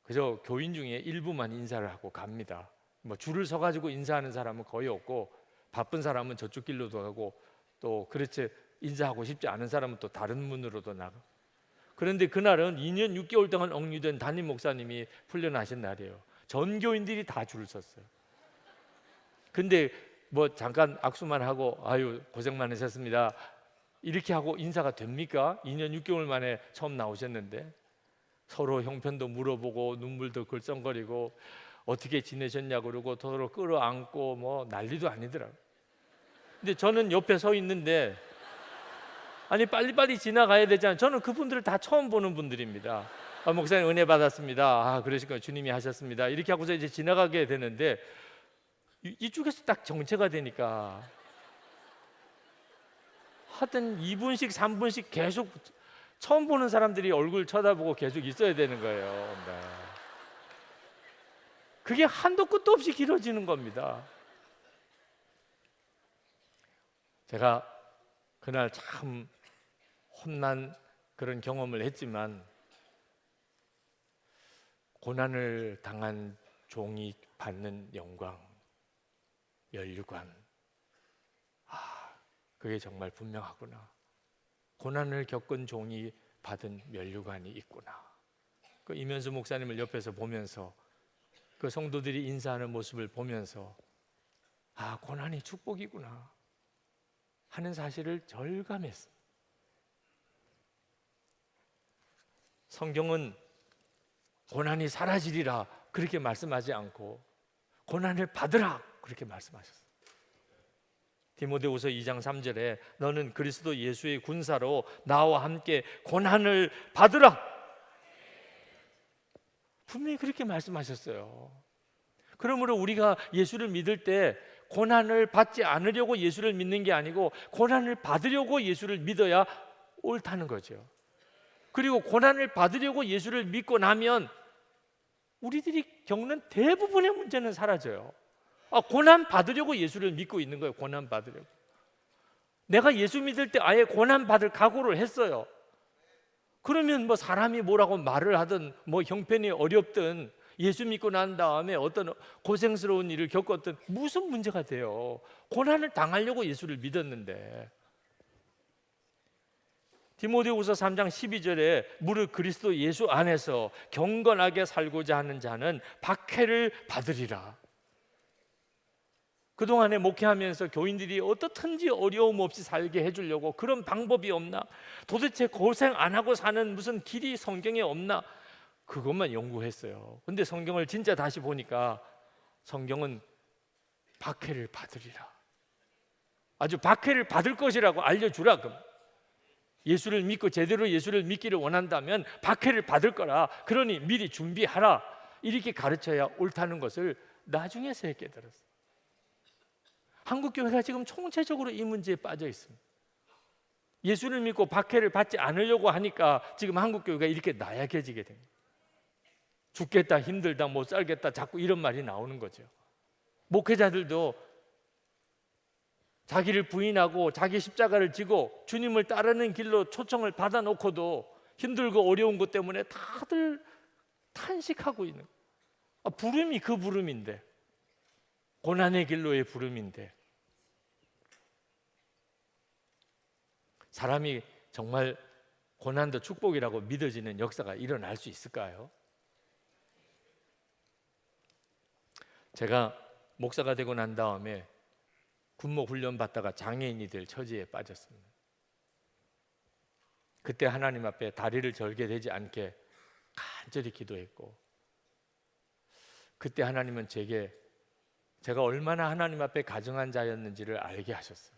그저 교인 중에 일부만 인사를 하고 갑니다. 뭐 줄을 서 가지고 인사하는 사람은 거의 없고 바쁜 사람은 저쪽 길로도 가고 또 그렇지 인사하고 싶지 않은 사람은 또 다른 문으로도 나가. 그런데 그날은 2년 6개월 동안 억류된 담임 목사님이 풀려나신 날이에요. 전 교인들이 다 줄을 섰어요. 근데 뭐 잠깐 악수만 하고 아유 고생 많으셨습니다 이렇게 하고 인사가 됩니까? 2년 6개월 만에 처음 나오셨는데 서로 형편도 물어보고 눈물도 글썽거리고 어떻게 지내셨냐고 그러고 서로 끌어안고 뭐 난리도 아니더라고요. 근데 저는 옆에 서 있는데 아니 빨리빨리 지나가야 되잖아요. 저는 그분들을 다 처음 보는 분들입니다. 목사님 은혜 받았습니다. 그러시군요. 주님이 하셨습니다. 이렇게 하고서 이제 지나가게 되는데 이쪽에서 딱 정체가 되니까 하여튼 2분씩 3분씩 계속 처음 보는 사람들이 얼굴 쳐다보고 계속 있어야 되는 거예요. 네. 그게 한도 끝도 없이 길어지는 겁니다. 제가 그날 참 혼난 그런 경험을 했지만 고난을 당한 종이 받는 영광, 면류관, 그게 정말 분명하구나. 고난을 겪은 종이 받은 면류관이 있구나. 그 이면수 목사님을 옆에서 보면서 그 성도들이 인사하는 모습을 보면서 고난이 축복이구나 하는 사실을 절감했습니다. 성경은 고난이 사라지리라 그렇게 말씀하지 않고 고난을 받으라 그렇게 말씀하셨어요. 디모데후서 2장 3절에 너는 그리스도 예수의 군사로 나와 함께 고난을 받으라 분명히 그렇게 말씀하셨어요. 그러므로 우리가 예수를 믿을 때 고난을 받지 않으려고 예수를 믿는 게 아니고 고난을 받으려고 예수를 믿어야 옳다는 거죠. 그리고 고난을 받으려고 예수를 믿고 나면 우리들이 겪는 대부분의 문제는 사라져요. 고난 받으려고 예수를 믿고 있는 거예요. 고난 받으려고. 내가 예수 믿을 때 아예 고난 받을 각오를 했어요. 그러면 뭐 사람이 뭐라고 말을 하든 뭐 형편이 어렵든 예수 믿고 난 다음에 어떤 고생스러운 일을 겪었든 무슨 문제가 돼요. 고난을 당하려고 예수를 믿었는데. 디모데후서 3장 12절에 무릇 그리스도 예수 안에서 경건하게 살고자 하는 자는 박해를 받으리라. 그동안에 목회하면서 교인들이 어떻든지 어려움 없이 살게 해주려고 그런 방법이 없나? 도대체 고생 안 하고 사는 무슨 길이 성경에 없나? 그것만 연구했어요. 근데 성경을 진짜 다시 보니까 성경은 박해를 받으리라. 아주 박해를 받을 것이라고 알려주라. 예수를 믿고 제대로 예수를 믿기를 원한다면 박해를 받을 거라. 그러니 미리 준비하라. 이렇게 가르쳐야 옳다는 것을 나중에서야 깨달았어요. 한국 교회가 지금 총체적으로 이 문제에 빠져 있습니다. 예수를 믿고 박해를 받지 않으려고 하니까 지금 한국 교회가 이렇게 나약해지게 됩니다. 죽겠다, 힘들다, 못 살겠다 자꾸 이런 말이 나오는 거죠. 목회자들도 자기를 부인하고 자기 십자가를 지고 주님을 따르는 길로 초청을 받아놓고도 힘들고 어려운 것 때문에 다들 탄식하고 있는 거예요. 부름이 그 부름인데, 고난의 길로의 부름인데 사람이 정말 고난도 축복이라고 믿어지는 역사가 일어날 수 있을까요? 제가 목사가 되고 난 다음에 군목 훈련 받다가 장애인이 될 처지에 빠졌습니다. 그때 하나님 앞에 다리를 절게 되지 않게 간절히 기도했고, 그때 하나님은 제가 얼마나 하나님 앞에 가증한 자였는지를 알게 하셨어요.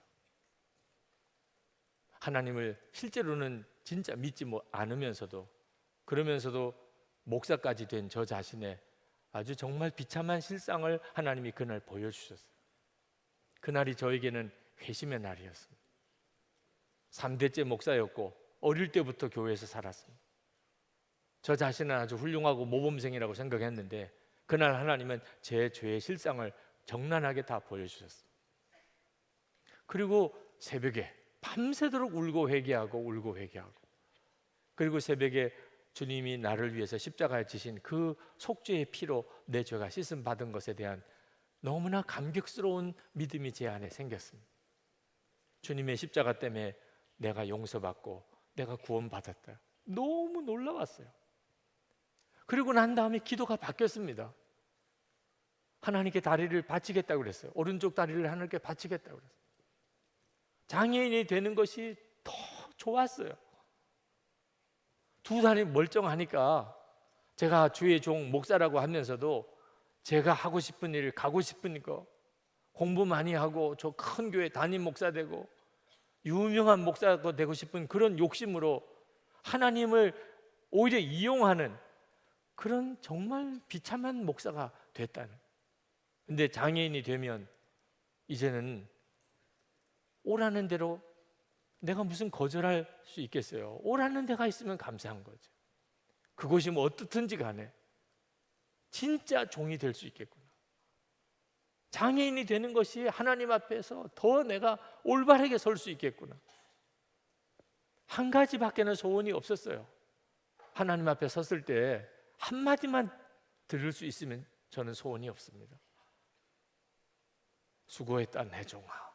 하나님을 실제로는 진짜 믿지 않으면서도, 그러면서도 목사까지 된 저 자신의 아주 정말 비참한 실상을 하나님이 그날 보여주셨어요. 그날이 저에게는 회심의 날이었습니다. 3대째 목사였고 어릴 때부터 교회에서 살았습니다. 저 자신은 아주 훌륭하고 모범생이라고 생각했는데 그날 하나님은 제 죄의 실상을 적나라하게 다 보여주셨어요. 그리고 새벽에 밤새도록 울고 회개하고 그리고 새벽에 주님이 나를 위해서 십자가에 지신 그 속죄의 피로 내 죄가 씻음 받은 것에 대한 너무나 감격스러운 믿음이 제 안에 생겼습니다. 주님의 십자가 때문에 내가 용서받고 내가 구원받았다. 너무 놀라웠어요. 그리고 난 다음에 기도가 바뀌었습니다. 하나님께 다리를 바치겠다고 그랬어요. 오른쪽 다리를 하나님께 바치겠다고 그랬어요. 장애인이 되는 것이 더 좋았어요. 두 다리 멀쩡하니까 제가 주의 종 목사라고 하면서도 제가 하고 싶은 일, 가고 싶은 거, 공부 많이 하고 저 큰 교회 담임 목사 되고 유명한 목사가 되고 싶은 그런 욕심으로 하나님을 오히려 이용하는 그런 정말 비참한 목사가 됐다는. 근데 장애인이 되면 이제는 오라는 대로, 내가 무슨 거절할 수 있겠어요? 오라는 데가 있으면 감사한 거죠. 그것이 뭐 어떻든지 간에 진짜 종이 될 수 있겠구나. 장애인이 되는 것이 하나님 앞에서 더 내가 올바르게 설 수 있겠구나. 한 가지밖에는 소원이 없었어요. 하나님 앞에 섰을 때 한마디만 들을 수 있으면 저는 소원이 없습니다. 수고했다 내 종아.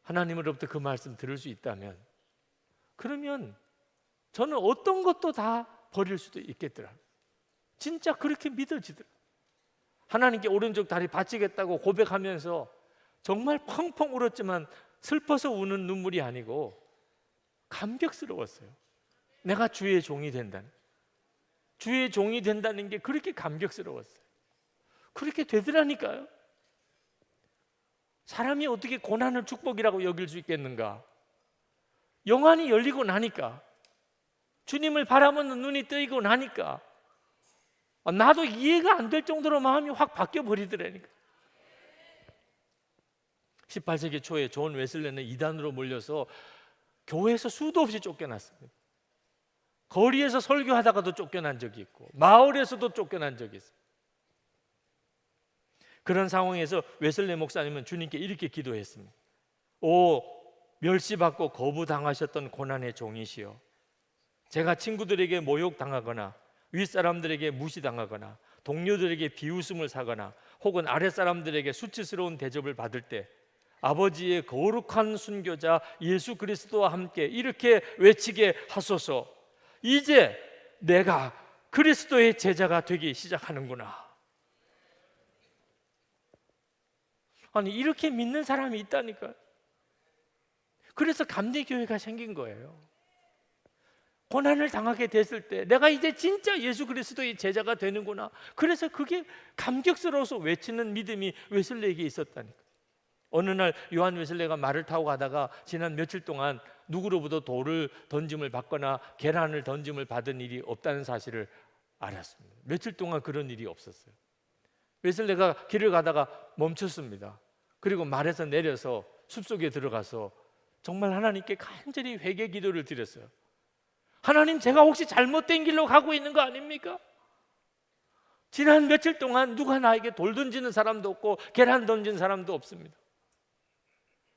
하나님으로부터 그 말씀 들을 수 있다면, 그러면 저는 어떤 것도 다 버릴 수도 있겠더라. 진짜 그렇게 믿어지더라. 하나님께 오른쪽 다리 바치겠다고 고백하면서 정말 펑펑 울었지만 슬퍼서 우는 눈물이 아니고 감격스러웠어요. 내가 주의 종이 된다는, 주의 종이 된다는 게 그렇게 감격스러웠어요. 그렇게 되더라니까요. 사람이 어떻게 고난을 축복이라고 여길 수 있겠는가? 영안이 열리고 나니까, 주님을 바라보는 눈이 뜨이고 나니까 나도 이해가 안 될 정도로 마음이 확 바뀌어 버리더라니까. 18세기 초에 존 웨슬레는 이단으로 몰려서 교회에서 수도 없이 쫓겨났습니다. 거리에서 설교하다가도 쫓겨난 적이 있고 마을에서도 쫓겨난 적이 있습니다. 그런 상황에서 웨슬레 목사님은 주님께 이렇게 기도했습니다. 오, 멸시받고 거부당하셨던 고난의 종이시여, 제가 친구들에게 모욕당하거나 윗사람들에게 무시당하거나 동료들에게 비웃음을 사거나 혹은 아랫사람들에게 수치스러운 대접을 받을 때 아버지의 거룩한 순교자 예수 그리스도와 함께 이렇게 외치게 하소서. 이제 내가 그리스도의 제자가 되기 시작하는구나. 아니, 이렇게 믿는 사람이 있다니까요. 그래서 감리교회가 생긴 거예요. 고난을 당하게 됐을 때 내가 이제 진짜 예수 그리스도의 제자가 되는구나. 그래서 그게 감격스러워서 외치는 믿음이 웨슬레에게 있었다니까. 어느 날 요한 웨슬레가 말을 타고 가다가 지난 며칠 동안 누구로부터 돌을 던짐을 받거나 계란을 던짐을 받은 일이 없다는 사실을 알았습니다. 며칠 동안 그런 일이 없었어요. 웨슬레가 길을 가다가 멈췄습니다. 그리고 말에서 내려서 숲속에 들어가서 정말 하나님께 간절히 회개 기도를 드렸어요. 하나님, 제가 혹시 잘못된 길로 가고 있는 거 아닙니까? 지난 며칠 동안 누가 나에게 돌 던지는 사람도 없고 계란 던진 사람도 없습니다.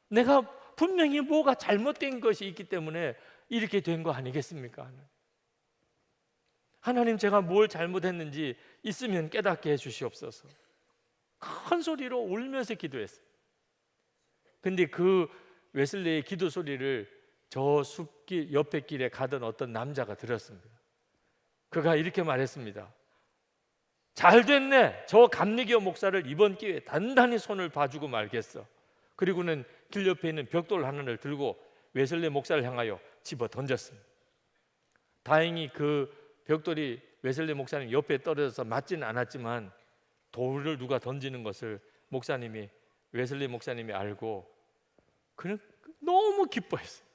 내가 분명히 뭐가 잘못된 것이 있기 때문에 이렇게 된 거 아니겠습니까? 하나님, 제가 뭘 잘못했는지 있으면 깨닫게 해주시옵소서. 큰 소리로 울면서 기도했어요. 근데 그 웨슬레의 기도 소리를 저 숲길 옆에 길에 가던 어떤 남자가 들었습니다. 그가 이렇게 말했습니다. 잘 됐네. 저 감리교 목사를 이번 기회에 단단히 손을 봐주고 말겠어. 그리고는 길 옆에 있는 벽돌 하나를 들고 웨슬레 목사를 향하여 집어 던졌습니다. 다행히 그 벽돌이 웨슬리 목사님 옆에 떨어져서 맞지는 않았지만 돌을 누가 던지는 것을 웨슬리 목사님이 알고 그는 너무 기뻐했어요.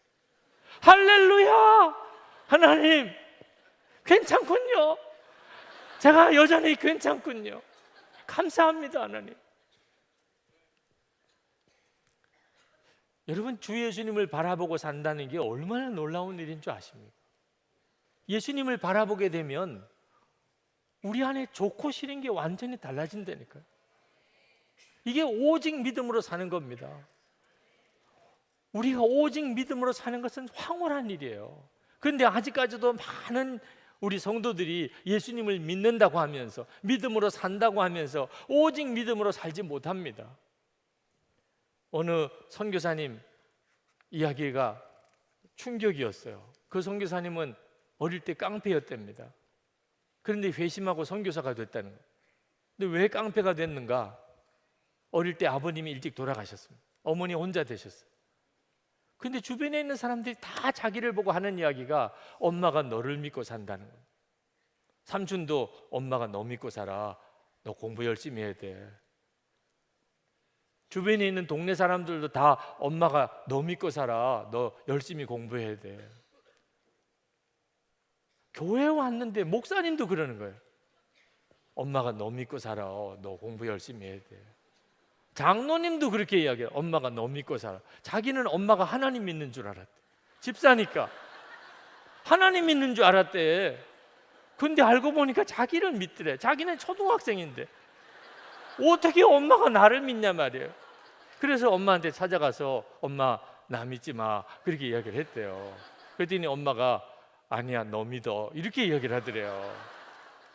할렐루야! 하나님 괜찮군요. 제가 여전히 괜찮군요. 감사합니다 하나님. 여러분, 주 예수님을 바라보고 산다는 게 얼마나 놀라운 일인 줄 아십니까? 예수님을 바라보게 되면 우리 안에 좋고 싫은 게 완전히 달라진다니까요. 이게 오직 믿음으로 사는 겁니다. 우리가 오직 믿음으로 사는 것은 황홀한 일이에요. 그런데 아직까지도 많은 우리 성도들이 예수님을 믿는다고 하면서 믿음으로 산다고 하면서 오직 믿음으로 살지 못합니다. 어느 선교사님 이야기가 충격이었어요. 그 선교사님은 어릴 때 깡패였답니다. 그런데 회심하고 선교사가 됐다는 거예요. 근데 왜 깡패가 됐는가? 어릴 때 아버님이 일찍 돌아가셨습니다. 어머니 혼자 되셨어요. 근데 주변에 있는 사람들이 다 자기를 보고 하는 이야기가 엄마가 너를 믿고 산다는 거예요. 삼촌도 엄마가 너 믿고 살아. 너 공부 열심히 해야 돼. 주변에 있는 동네 사람들도 다 엄마가 너 믿고 살아. 너 열심히 공부해야 돼. 교회에 왔는데 목사님도 그러는 거예요. 엄마가 너 믿고 살아. 너 공부 열심히 해야 돼. 장로님도 그렇게 이야기해요. 엄마가 너 믿고 살아. 자기는 엄마가 하나님 믿는 줄 알았대. 집사니까 하나님 믿는 줄 알았대. 근데 알고 보니까 자기를 믿더래. 자기는 초등학생인데 어떻게 엄마가 나를 믿냐 말이에요. 그래서 엄마한테 찾아가서 엄마 나 믿지 마 그렇게 이야기를 했대요. 그랬더니 엄마가 아니야 너 믿어 이렇게 이야기를 하더래요.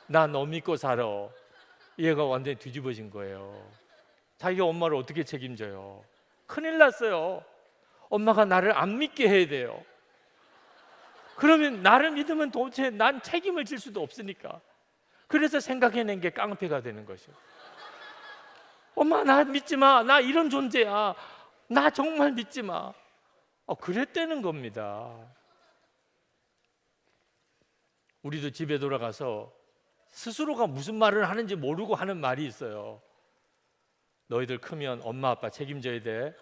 나 너 믿고 살아. 얘가 완전히 뒤집어진 거예요. 자기가 엄마를 어떻게 책임져요? 큰일 났어요. 엄마가 나를 안 믿게 해야 돼요. 그러면 나를 믿으면 도대체 난 책임을 질 수도 없으니까. 그래서 생각해낸 게 깡패가 되는 것이요. 엄마 나 믿지 마. 나 이런 존재야. 나 정말 믿지 마. 그랬다는 겁니다. 우리도 집에 돌아가서 스스로가 무슨 말을 하는지 모르고 하는 말이 있어요. 너희들 크면 엄마 아빠 책임져야 돼.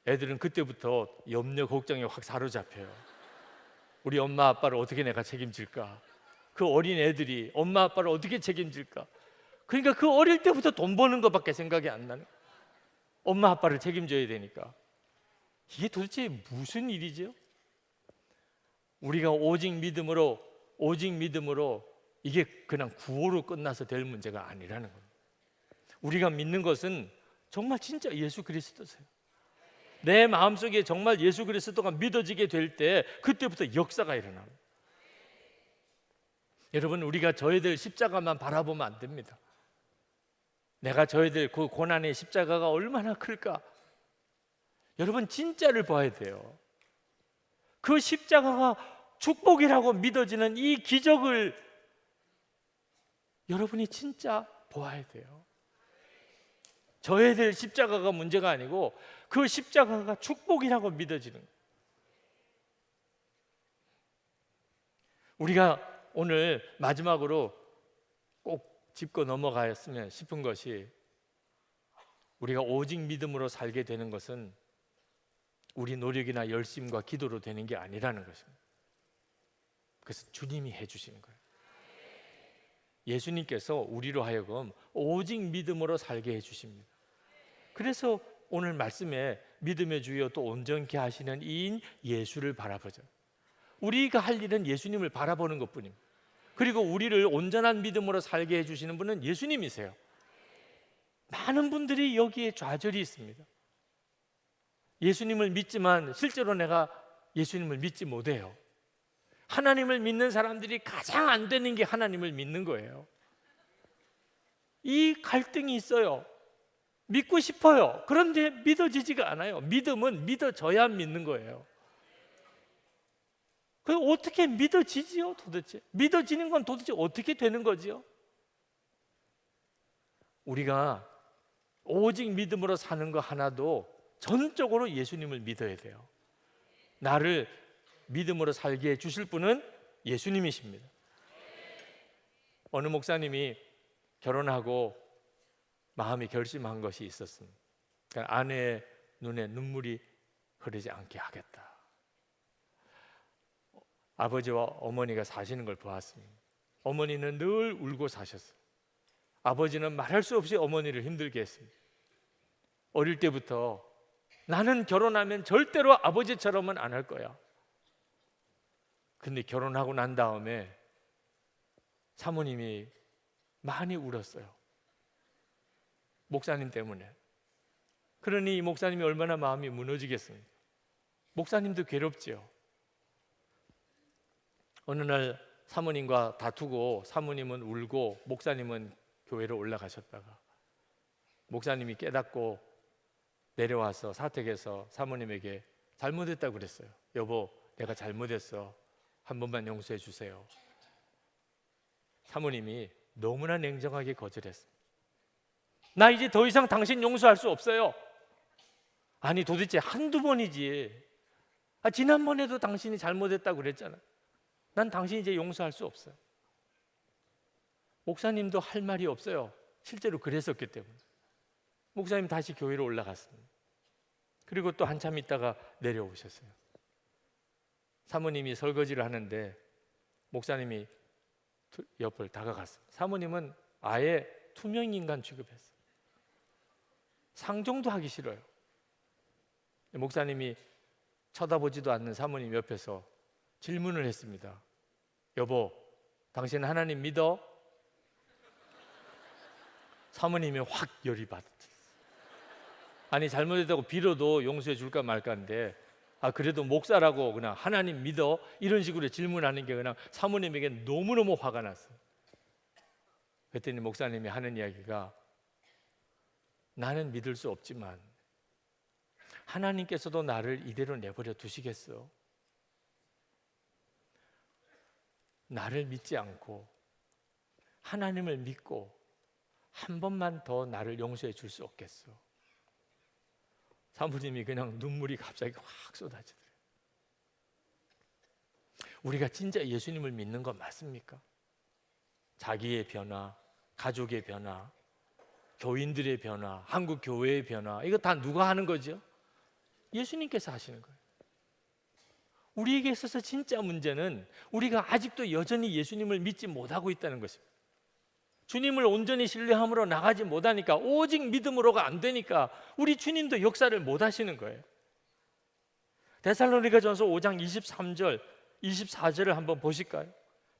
애들은 그때부터 염려 걱정에 확 사로잡혀요. 우리 엄마 아빠를 어떻게 내가 책임질까? 그 어린 애들이 엄마 아빠를 어떻게 책임질까? 그러니까 그 어릴 때부터 돈 버는 것밖에 생각이 안 나는. 엄마 아빠를 책임져야 되니까. 이게 도대체 무슨 일이죠? 우리가 오직 믿음으로 이게 그냥 구호로 끝나서 될 문제가 아니라는 겁니다. 우리가 믿는 것은 정말 진짜 예수 그리스도세요. 내 마음속에 정말 예수 그리스도가 믿어지게 될 때 그때부터 역사가 일어납니다. 여러분, 우리가 져야 될 십자가만 바라보면 안 됩니다. 내가 져야 될 그 고난의 십자가가 얼마나 클까? 여러분, 진짜를 봐야 돼요. 그 십자가가 축복이라고 믿어지는 이 기적을 여러분이 진짜 보아야 돼요. 져야 될 십자가가 문제가 아니고 그 십자가가 축복이라고 믿어지는 거예요. 우리가 오늘 마지막으로 꼭 짚고 넘어가였으면 싶은 것이, 우리가 오직 믿음으로 살게 되는 것은 우리 노력이나 열심과 기도로 되는 게 아니라는 것입니다. 그래서 주님이 해주시는 거예요. 예수님께서 우리로 하여금 오직 믿음으로 살게 해주십니다. 그래서 오늘 말씀에 믿음의 주여 또 온전케 하시는 이인 예수를 바라보자. 우리가 할 일은 예수님을 바라보는 것뿐입니다. 그리고 우리를 온전한 믿음으로 살게 해주시는 분은 예수님이세요. 많은 분들이 여기에 좌절이 있습니다. 예수님을 믿지만 실제로 내가 예수님을 믿지 못해요. 하나님을 믿는 사람들이 가장 안 되는 게 하나님을 믿는 거예요. 이 갈등이 있어요. 믿고 싶어요. 그런데 믿어지지가 않아요. 믿음은 믿어져야 믿는 거예요. 그 어떻게 믿어지지요? 도대체 믿어지는 건 도대체 어떻게 되는 거지요? 우리가 오직 믿음으로 사는 거 하나도 전적으로 예수님을 믿어야 돼요. 나를 믿음으로 살게 해주실 분은 예수님이십니다. 어느 목사님이 결혼하고 마음이 결심한 것이 있었습니다. 그러니까 아내의 눈에 눈물이 흐르지 않게 하겠다. 아버지와 어머니가 사시는 걸 보았습니다. 어머니는 늘 울고 사셨어요. 아버지는 말할 수 없이 어머니를 힘들게 했습니다. 어릴 때부터 나는 결혼하면 절대로 아버지처럼은 안 할 거야. 근데 결혼하고 난 다음에 사모님이 많이 울었어요. 목사님 때문에. 그러니 이 목사님이 얼마나 마음이 무너지겠습니까? 목사님도 괴롭지요. 어느 날 사모님과 다투고 사모님은 울고 목사님은 교회로 올라가셨다가 목사님이 깨닫고 내려와서 사택에서 사모님에게 잘못했다고 그랬어요. 여보, 내가 잘못했어. 한 번만 용서해 주세요. 사모님이 너무나 냉정하게 거절했습니다. 나 이제 더 이상 당신 용서할 수 없어요. 아니 도대체 한두 번이지. 지난번에도 당신이 잘못했다고 그랬잖아. 난 당신 이제 용서할 수 없어요. 목사님도 할 말이 없어요. 실제로 그랬었기 때문에. 목사님 다시 교회로 올라갔습니다. 그리고 또 한참 있다가 내려오셨어요. 사모님이 설거지를 하는데 목사님이 옆을 다가갔습니다. 사모님은 아예 투명인간 취급했어요. 상종도 하기 싫어요. 목사님이 쳐다보지도 않는 사모님 옆에서 질문을 했습니다. 여보, 당신 하나님 믿어? 사모님이 확 열이 받았어요. 아니 잘못했다고 빌어도 용서해 줄까 말까인데 그래도 목사라고 그냥 하나님 믿어? 이런 식으로 질문하는 게 그냥 사모님에게 너무너무 화가 났어요. 그랬더니 목사님이 하는 이야기가 나는 믿을 수 없지만 하나님께서도 나를 이대로 내버려 두시겠어? 나를 믿지 않고 하나님을 믿고 한 번만 더 나를 용서해 줄 수 없겠어? 사모님이 그냥 눈물이 갑자기 확 쏟아지더래요. 우리가 진짜 예수님을 믿는 건 맞습니까? 자기의 변화, 가족의 변화, 교인들의 변화, 한국 교회의 변화, 이거 다 누가 하는 거죠? 예수님께서 하시는 거예요. 우리에게 있어서 진짜 문제는 우리가 아직도 여전히 예수님을 믿지 못하고 있다는 것입니다. 주님을 온전히 신뢰함으로 나가지 못하니까, 오직 믿음으로가 안 되니까 우리 주님도 역사를 못 하시는 거예요. 데살로니가전서 5장 23절 24절을 한번 보실까요?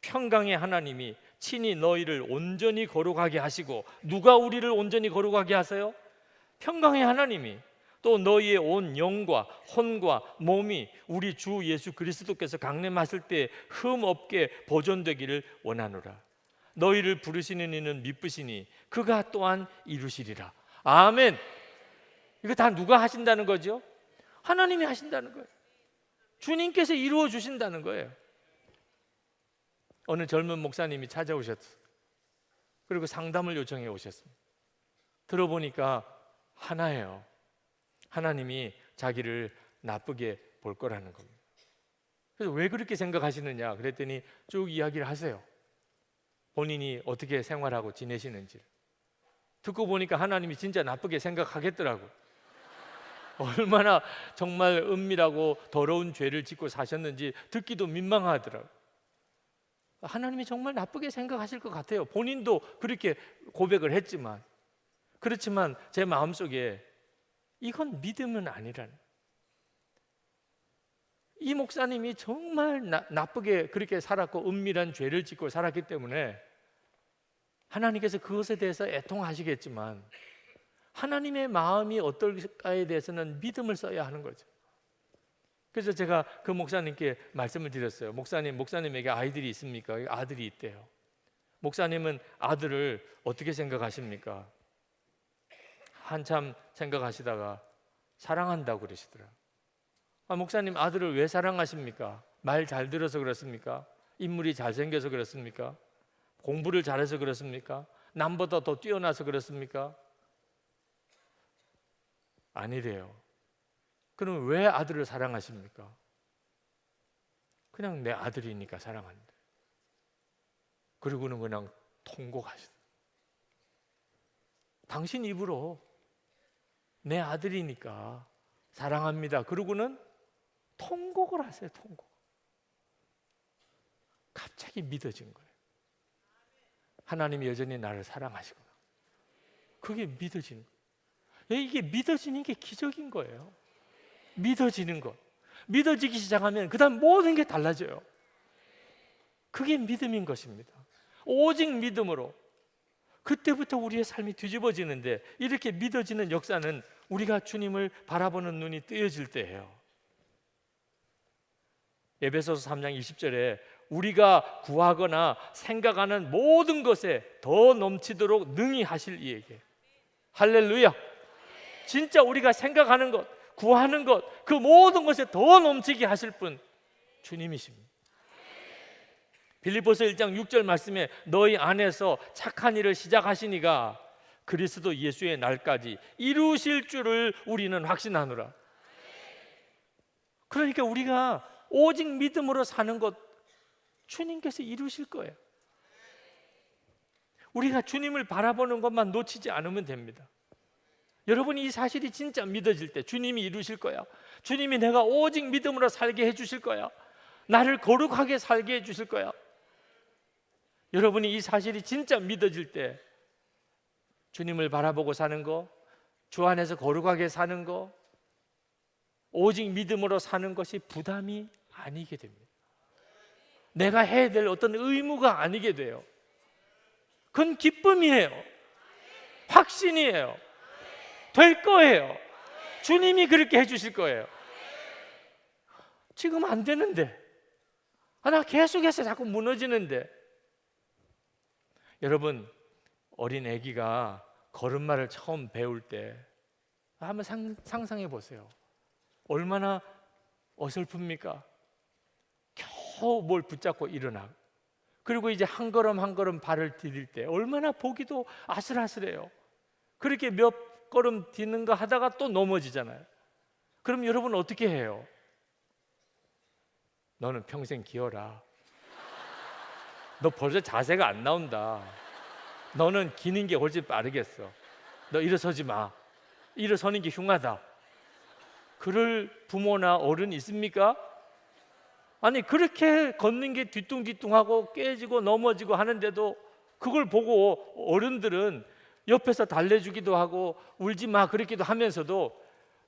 평강의 하나님이 친히 너희를 온전히 거룩하게 하시고, 누가 우리를 온전히 거룩하게 하세요? 평강의 하나님이. 또 너희의 온 영과 혼과 몸이 우리 주 예수 그리스도께서 강림하실 때 흠 없게 보존되기를 원하노라. 너희를 부르시는 이는 미쁘시니 그가 또한 이루시리라. 아멘. 이거 다 누가 하신다는 거죠? 하나님이 하신다는 거예요. 주님께서 이루어 주신다는 거예요. 어느 젊은 목사님이 찾아오셨어요. 그리고 상담을 요청해 오셨습니다. 들어보니까 하나예요. 하나님이 자기를 나쁘게 볼 거라는 겁니다. 그래서 왜 그렇게 생각하시느냐 그랬더니 쭉 이야기를 하세요. 본인이 어떻게 생활하고 지내시는지 듣고 보니까 하나님이 진짜 나쁘게 생각하겠더라고. 얼마나 정말 은밀하고 더러운 죄를 짓고 사셨는지 듣기도 민망하더라고. 하나님이 정말 나쁘게 생각하실 것 같아요. 본인도 그렇게 고백을 했지만, 그렇지만 제 마음속에 이건 믿음은 아니라는, 이 목사님이 정말 나쁘게 그렇게 살았고 은밀한 죄를 짓고 살았기 때문에 하나님께서 그것에 대해서 애통하시겠지만 하나님의 마음이 어떨까에 대해서는 믿음을 써야 하는 거죠. 그래서 제가 그 목사님께 말씀을 드렸어요. 목사님에게 아이들이 있습니까? 아들이 있대요. 목사님은 아들을 어떻게 생각하십니까? 한참 생각하시다가 사랑한다고 그러시더라고요. 목사님 아들을 왜 사랑하십니까? 말 잘 들어서 그렇습니까? 인물이 잘생겨서 그렇습니까? 공부를 잘해서 그렇습니까? 남보다 더 뛰어나서 그렇습니까? 아니래요. 그럼 왜 아들을 사랑하십니까? 그냥 내 아들이니까 사랑한다. 그리고는 그냥 통곡하시다. 당신 입으로 내 아들이니까 사랑합니다. 그러고는 통곡을 하세요. 통곡. 갑자기 믿어진 거예요. 하나님이 여전히 나를 사랑하시구나. 그게 믿어지는 거예요. 이게 믿어지는 게 기적인 거예요. 믿어지는 것. 믿어지기 시작하면 그 다음 모든 게 달라져요. 그게 믿음인 것입니다. 오직 믿음으로. 그때부터 우리의 삶이 뒤집어지는데, 이렇게 믿어지는 역사는 우리가 주님을 바라보는 눈이 뜨여질 때예요. 에베소서 3장 20절에 우리가 구하거나 생각하는 모든 것에 더 넘치도록 능히 하실 이에게. 할렐루야. 진짜 우리가 생각하는 것, 구하는 것, 그 모든 것에 더 넘치게 하실 분 주님이십니다. 빌립보서 1장 6절 말씀에 너희 안에서 착한 일을 시작하시니가 그리스도 예수의 날까지 이루실 줄을 우리는 확신하노라. 그러니까 우리가 오직 믿음으로 사는 것 주님께서 이루실 거예요. 우리가 주님을 바라보는 것만 놓치지 않으면 됩니다. 여러분이 이 사실이 진짜 믿어질 때 주님이 이루실 거야. 주님이 내가 오직 믿음으로 살게 해주실 거야. 나를 거룩하게 살게 해주실 거야. 여러분이 이 사실이 진짜 믿어질 때 주님을 바라보고 사는 거, 주 안에서 거룩하게 사는 거, 오직 믿음으로 사는 것이 부담이 아니게 됩니다. 내가 해야 될 어떤 의무가 아니게 돼요. 그건 기쁨이에요. 확신이에요. 될 거예요. 주님이 그렇게 해주실 거예요. 지금 안 되는데, 나 계속해서 자꾸 무너지는데. 여러분, 어린 아기가 걸음마를 처음 배울 때 한번 상상해 보세요. 얼마나 어설픕니까? 겨우 뭘 붙잡고 일어나. 그리고 이제 한 걸음 한 걸음 발을 디딜 때 얼마나 보기도 아슬아슬해요. 그렇게 몇 걸음 디는 거 하다가 또 넘어지잖아요. 그럼 여러분 어떻게 해요? 너는 평생 기어라. 너 벌써 자세가 안 나온다. 너는 기는 게 훨씬 빠르겠어. 너 일어서지 마. 일어서는 게 흉하다. 그럴 부모나 어른 있습니까? 아니, 그렇게 걷는 게 뒤뚱뒤뚱하고 깨지고 넘어지고 하는데도 그걸 보고 어른들은 옆에서 달래주기도 하고 울지 마 그랬기도 하면서도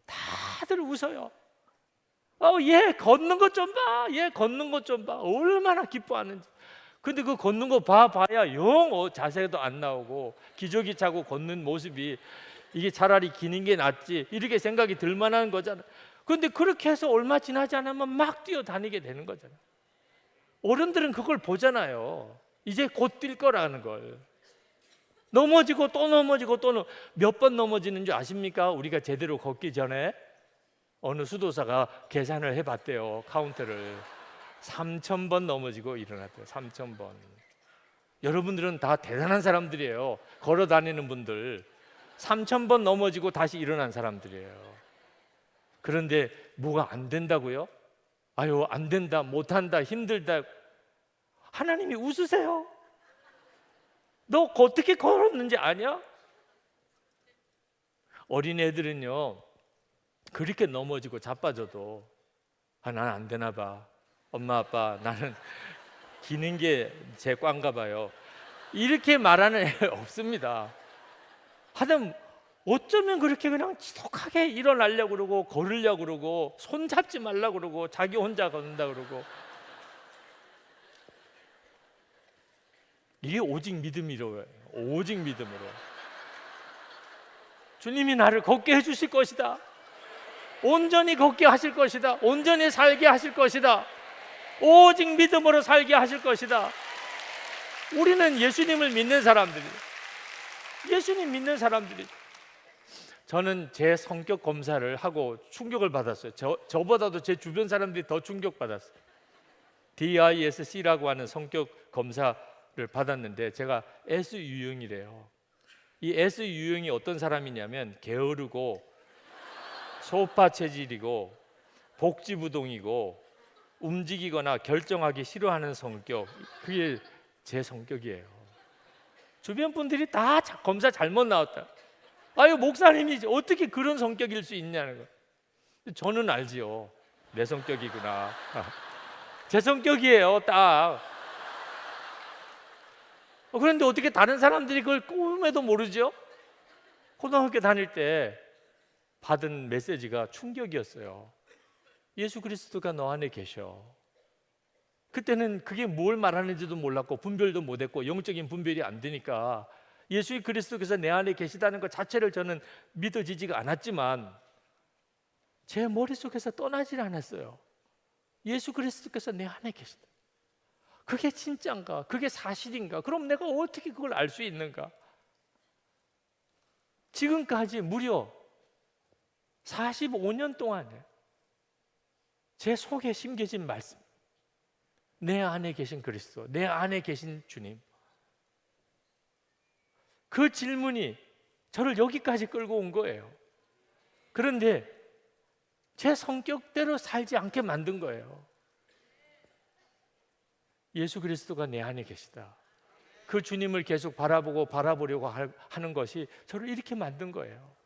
다들 웃어요. 얘 걷는 것 좀 봐. 얘 걷는 것 좀 봐. 얼마나 기뻐하는지. 근데 그 걷는 거 봐야 영 자세도 안 나오고 기저귀 차고 걷는 모습이 이게 차라리 기는 게 낫지 이렇게 생각이 들 만한 거잖아요. 근데 그렇게 해서 얼마 지나지 않으면 막 뛰어다니게 되는 거잖아요. 어른들은 그걸 보잖아요. 이제 곧 뛸 거라는 걸. 넘어지고 또 넘어지고 또 몇 번 넘어지는 줄 아십니까? 우리가 제대로 걷기 전에 어느 수도사가 계산을 해봤대요. 카운트를 3,000번 넘어지고 일어났대요. 3,000번. 여러분들은 다 대단한 사람들이에요. 걸어 다니는 분들 3,000번 넘어지고 다시 일어난 사람들이에요. 그런데 뭐가 안 된다고요? 아유, 안 된다, 못한다, 힘들다. 하나님이 웃으세요. 너 어떻게 걸었는지 아냐? 어린애들은요 그렇게 넘어지고 자빠져도 난 안 되나 봐. 엄마 아빠 나는 기는 게 제 꽝가 봐요. 이렇게 말하는 애 없습니다. 하여튼 어쩌면 그렇게 그냥 지독하게 일어나려고 그러고 걸으려고 그러고 손 잡지 말라고 그러고 자기 혼자 걷는다 그러고. 이게 오직 믿음이로요. 오직 믿음으로 주님이 나를 걷게 해주실 것이다. 온전히 걷게 하실 것이다. 온전히 살게 하실 것이다. 오직 믿음으로 살게 하실 것이다. 우리는 예수님을 믿는 사람들이, 예수님 믿는 사람들이. 저는 제 성격 검사를 하고 충격을 받았어요. 저보다도 제 주변 사람들이 더 충격받았어요. DISC라고 하는 성격 검사를 받았는데 제가 S유형이래요. 이 S유형이 어떤 사람이냐면 게으르고 소파 체질이고 복지부동이고 움직이거나 결정하기 싫어하는 성격, 그게 제 성격이에요. 주변 분들이 다 검사 잘못 나왔다. 아유, 목사님이 어떻게 그런 성격일 수 있냐는 거. 저는 알지요. 내 성격이구나. 제 성격이에요, 딱. 그런데 어떻게 다른 사람들이 그걸 꿈에도 모르죠? 고등학교 다닐 때 받은 메시지가 충격이었어요. 예수 그리스도가 너 안에 계셔. 그때는 그게 뭘 말하는지도 몰랐고 분별도 못했고 영적인 분별이 안 되니까 예수 그리스도께서 내 안에 계시다는 것 자체를 저는 믿어지지가 않았지만 제 머릿속에서 떠나질 않았어요. 예수 그리스도께서 내 안에 계시다. 그게 진짜인가? 그게 사실인가? 그럼 내가 어떻게 그걸 알 수 있는가? 지금까지 무려 45년 동안에 제 속에 심겨진 말씀, 내 안에 계신 그리스도, 내 안에 계신 주님, 그 질문이 저를 여기까지 끌고 온 거예요. 그런데 제 성격대로 살지 않게 만든 거예요. 예수 그리스도가 내 안에 계시다. 그 주님을 계속 바라보려고 하는 것이 저를 이렇게 만든 거예요.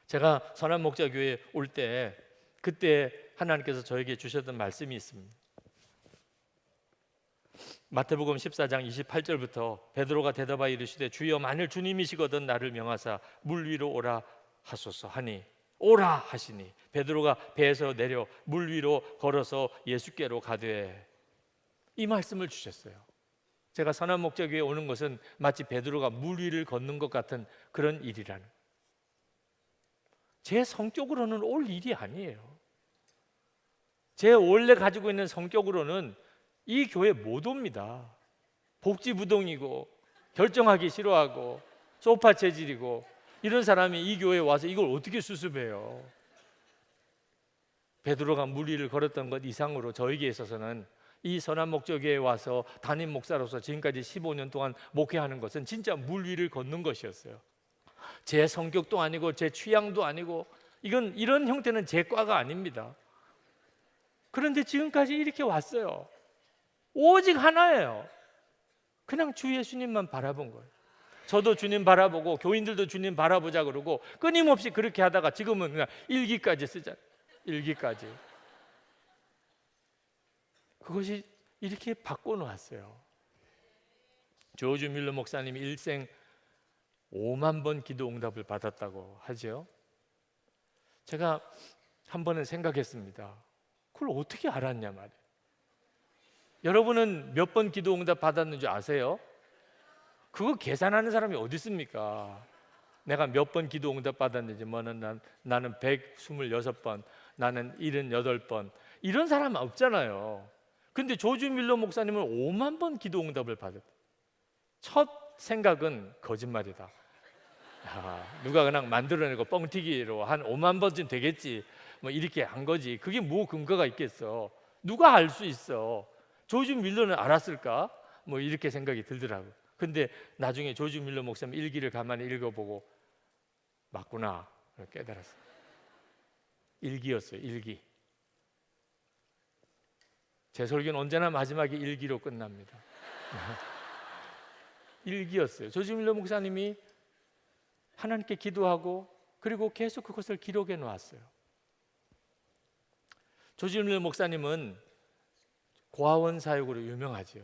제가 선한목자교회에 올 때 그때 하나님께서 저에게 주셨던 말씀이 있습니다. 마태복음 14장 28절부터 베드로가 대답하여 이르시되 주여 만일 주님이시거든 나를 명하사 물 위로 오라 하소서 하니 오라 하시니 베드로가 배에서 내려 물 위로 걸어서 예수께로 가되, 이 말씀을 주셨어요. 제가 선한목자교회에 오는 것은 마치 베드로가 물 위를 걷는 것 같은 그런 일이라는, 제 성격으로는 올 일이 아니에요. 제 원래 가지고 있는 성격으로는 이 교회 못 옵니다. 복지부동이고 결정하기 싫어하고 소파 체질이고 이런 사람이 이 교회에 와서 이걸 어떻게 수습해요? 베드로가 물 위를 걸었던 것 이상으로 저에게 있어서는 이 선한목자교회에 와서 담임 목사로서 지금까지 15년 동안 목회하는 것은 진짜 물 위를 걷는 것이었어요. 제 성격도 아니고 제 취향도 아니고 이런 형태는 제 과가 아닙니다. 그런데 지금까지 이렇게 왔어요. 오직 하나예요. 그냥 주 예수님만 바라본 거예요. 저도 주님 바라보고 교인들도 주님 바라보자 그러고 끊임없이 그렇게 하다가 지금은 그냥 일기까지 쓰잖아요. 일기까지. 그것이 이렇게 바꿔놓았어요. 조지 밀러 목사님이 일생 5만 번 기도 응답을 받았다고 하죠. 제가 한 번은 생각했습니다. 그걸 어떻게 알았냐 말이에요. 여러분은 몇 번 기도 응답 받았는지 아세요? 그거 계산하는 사람이 어디 있습니까? 내가 몇 번 기도 응답 받았는지, 나는 126번, 나는 78번, 이런 사람 없잖아요. 근데 조지 밀러 목사님은 5만 번 기도 응답을 받았다. 첫 생각은 거짓말이다. 누가 그냥 만들어내고 뻥튀기로 한 5만 번쯤 되겠지, 뭐 이렇게 한 거지. 그게 뭐 근거가 있겠어? 누가 알 수 있어? 조지 밀러는 알았을까? 뭐 이렇게 생각이 들더라고요. 근데 나중에 조지 밀러 목사님 일기를 가만히 읽어보고 맞구나 깨달았어요. 일기였어요. 일기. 제 설교는 언제나 마지막에 일기로 끝납니다. 일기였어요. 조지 밀러 목사님이 하나님께 기도하고 그리고 계속 그것을 기록해 놓았어요. 조지 밀러 목사님은 고아원 사역으로 유명하죠.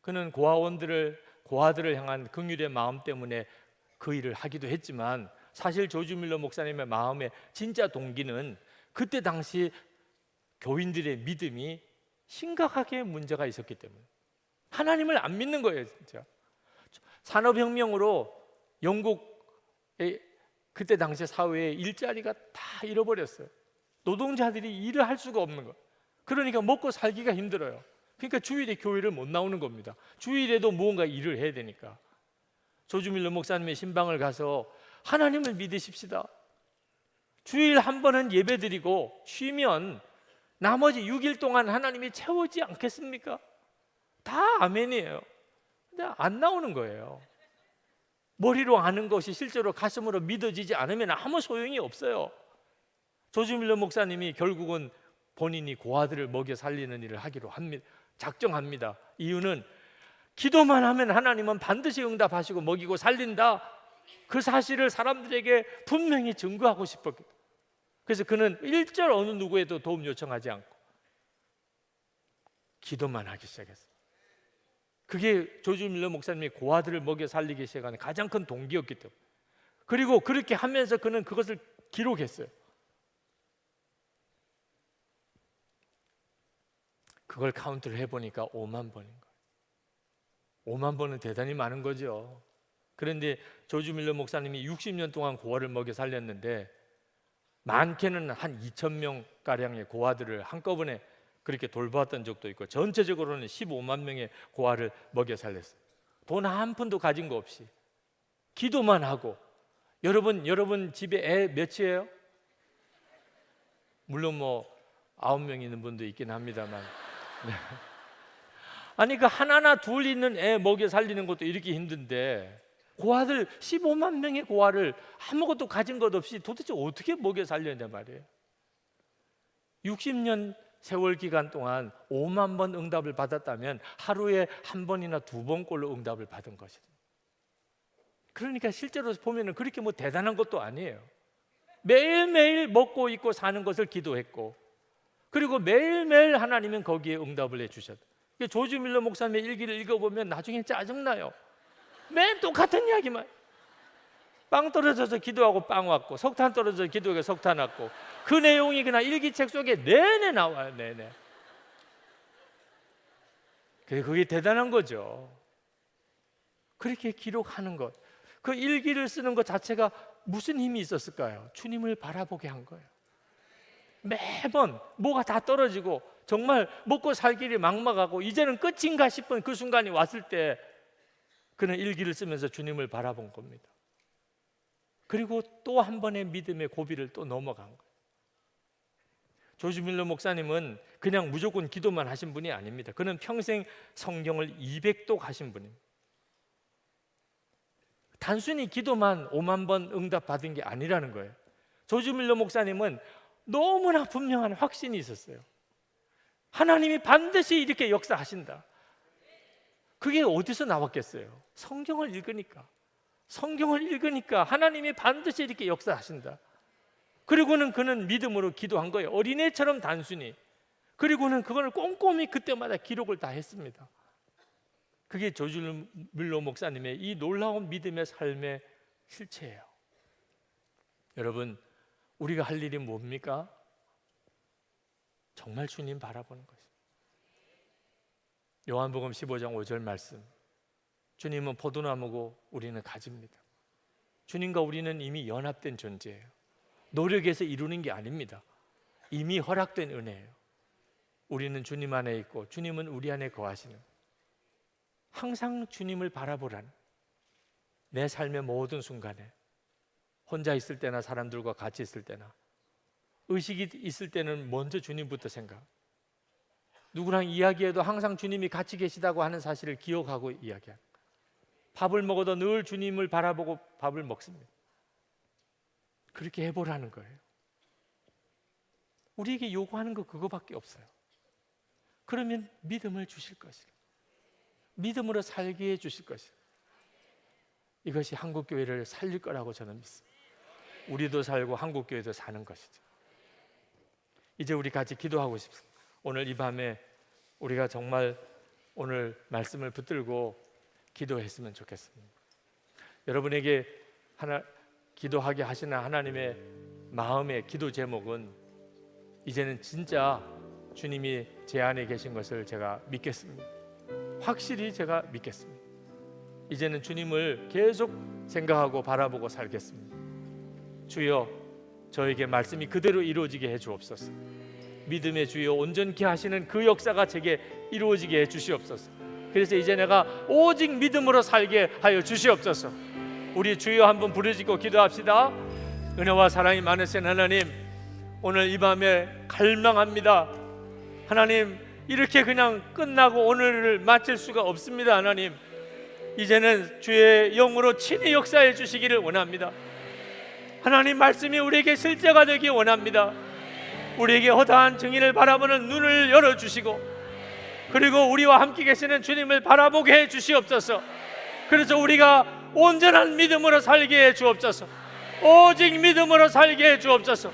그는 고아들을 향한 긍휼의 마음 때문에 그 일을 하기도 했지만 사실 조지 밀러 목사님의 마음의 진짜 동기는 그때 당시 교인들의 믿음이 심각하게 문제가 있었기 때문에 하나님을 안 믿는 거예요. 진짜 산업혁명으로 영국의 그때 당시 사회의 일자리가 다 잃어버렸어요. 노동자들이 일을 할 수가 없는 거예요. 그러니까 먹고 살기가 힘들어요. 그러니까 주일에 교회를 못 나오는 겁니다. 주일에도 무언가 일을 해야 되니까. 조지 밀러 목사님의 신방을 가서 하나님을 믿으십시다. 주일 한 번은 예배드리고 쉬면 나머지 6일 동안 하나님이 채우지 않겠습니까? 다 아멘이에요. 근데 안 나오는 거예요. 머리로 아는 것이 실제로 가슴으로 믿어지지 않으면 아무 소용이 없어요. 조지 밀러 목사님이 결국은 본인이 고아들을 먹여 살리는 일을 하기로 합니다. 작정합니다. 이유는 기도만 하면 하나님은 반드시 응답하시고 먹이고 살린다, 그 사실을 사람들에게 분명히 증거하고 싶었기 때문에. 그래서 그는 일절 어느 누구에도 도움 요청하지 않고 기도만 하기 시작했어요. 그게 조지 밀러 목사님이 고아들을 먹여 살리기 시작하는 가장 큰 동기였기 때문에. 그리고 그렇게 하면서 그는 그것을 기록했어요. 그걸 카운트를 해보니까 5만 번인 거예요. 5만 번은 대단히 많은 거죠. 그런데 조지 밀러 목사님이 60년 동안 고아를 먹여 살렸는데 많게는 한 2,000명 가량의 고아들을 한꺼번에 그렇게 돌보았던 적도 있고, 전체적으로는 15만 명의 고아를 먹여 살렸어요. 돈 한 푼도 가진 거 없이 기도만 하고. 여러분 집에 애 몇이에요? 물론 뭐 9명 있는 분도 있긴 합니다만. 네. 아니 그 하나나 둘 있는 애 먹여 살리는 것도 이렇게 힘든데 고아들 15만 명의 고아를 아무것도 가진 것 없이 도대체 어떻게 먹여 살렸냐 말이에요. 60년 세월 기간 동안 5만 번 응답을 받았다면 하루에 한 번이나 두 번꼴로 응답을 받은 것이죠. 그러니까 실제로 보면은 그렇게 뭐 대단한 것도 아니에요. 매일매일 먹고 입고 사는 것을 기도했고, 그리고 매일매일 하나님은 거기에 응답을 해주셨다. 조지 밀러 목사님의 일기를 읽어보면 나중에 짜증나요. 맨 똑같은 이야기만. 빵 떨어져서 기도하고 빵 왔고, 석탄 떨어져서 기도하고 석탄 왔고, 그 내용이 그냥 일기책 속에 내내 나와요. 내내. 그게 대단한 거죠. 그렇게 기록하는 것, 그 일기를 쓰는 것 자체가 무슨 힘이 있었을까요? 주님을 바라보게 한 거예요. 매번 뭐가 다 떨어지고 정말 먹고 살 길이 막막하고 이제는 끝인가 싶은 그 순간이 왔을 때 그는 일기를 쓰면서 주님을 바라본 겁니다. 그리고 또 한 번의 믿음의 고비를 또 넘어간 거예요. 조지 밀러 목사님은 그냥 무조건 기도만 하신 분이 아닙니다. 그는 평생 성경을 200독 하신 분입니다. 단순히 기도만 5만 번 응답받은 게 아니라는 거예요. 조지 밀러 목사님은 너무나 분명한 확신이 있었어요. 하나님이 반드시 이렇게 역사하신다. 그게 어디서 나왔겠어요? 성경을 읽으니까. 성경을 읽으니까 하나님이 반드시 이렇게 역사하신다. 그리고는 그는 믿음으로 기도한 거예요. 어린애처럼 단순히. 그리고는 그걸 꼼꼼히 그때마다 기록을 다 했습니다. 그게 조지 밀러 목사님의 이 놀라운 믿음의 삶의 실체예요. 여러분, 우리가 할 일이 뭡니까? 정말 주님 바라보는 것입니다. 요한복음 15장 5절 말씀, 주님은 포도나무고 우리는 가지입니다. 주님과 우리는 이미 연합된 존재예요. 노력해서 이루는 게 아닙니다. 이미 허락된 은혜예요. 우리는 주님 안에 있고 주님은 우리 안에 거하시는, 항상 주님을 바라보라는, 내 삶의 모든 순간에, 혼자 있을 때나 사람들과 같이 있을 때나, 의식이 있을 때는 먼저 주님부터 생각, 누구랑 이야기해도 항상 주님이 같이 계시다고 하는 사실을 기억하고 이야기합니다. 밥을 먹어도 늘 주님을 바라보고 밥을 먹습니다. 그렇게 해보라는 거예요. 우리에게 요구하는 거 그거밖에 없어요. 그러면 믿음을 주실 것이라, 믿음으로 살게 해주실 것이라. 이것이 한국교회를 살릴 거라고 저는 믿습니다. 우리도 살고 한국교회도 사는 것이죠. 이제 우리 같이 기도하고 싶습니다. 오늘 이 밤에 우리가 정말 오늘 말씀을 붙들고 기도했으면 좋겠습니다. 여러분에게 기도하게 하시는 하나님의 마음의 기도 제목은, 이제는 진짜 주님이 제 안에 계신 것을 제가 믿겠습니다. 확실히 제가 믿겠습니다. 이제는 주님을 계속 생각하고 바라보고 살겠습니다. 주여, 저에게 말씀이 그대로 이루어지게 해 주옵소서. 믿음의 주여, 온전케 하시는 그 역사가 제게 이루어지게 해 주시옵소서. 그래서 이제 내가 오직 믿음으로 살게 하여 주시옵소서. 우리 주여 한번 부르짖고 기도합시다. 은혜와 사랑이 많으신 하나님, 오늘 이 밤에 갈망합니다. 하나님, 이렇게 그냥 끝나고 오늘을 마칠 수가 없습니다. 하나님, 이제는 주의 영으로 친히 역사해 주시기를 원합니다. 하나님 말씀이 우리에게 실제가 되기 원합니다. 우리에게 허다한 증인을 바라보는 눈을 열어주시고, 그리고 우리와 함께 계시는 주님을 바라보게 해 주시옵소서. 그래서 우리가 온전한 믿음으로 살게 해 주옵소서. 오직 믿음으로 살게 해 주옵소서.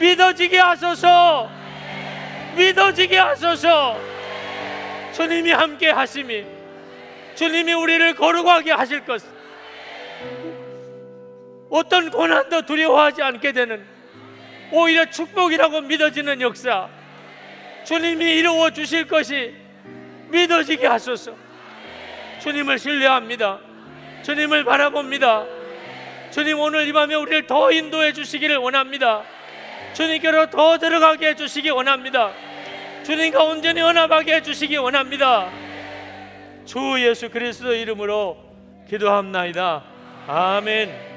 믿어지게 하소서. 믿어지게 하소서. 주님이 함께 하심이, 주님이 우리를 거룩하게 하실 것, 어떤 고난도 두려워하지 않게 되는, 오히려 축복이라고 믿어지는 역사, 주님이 이루어 주실 것이 믿어지게 하소서. 주님을 신뢰합니다. 주님을 바라봅니다. 주님, 오늘 이 밤에 우리를 더 인도해 주시기를 원합니다. 주님께로 더 들어가게 해 주시기 원합니다. 주님과 온전히 연합하게 해 주시기 원합니다. 주 예수 그리스도 이름으로 기도합나이다. 아멘.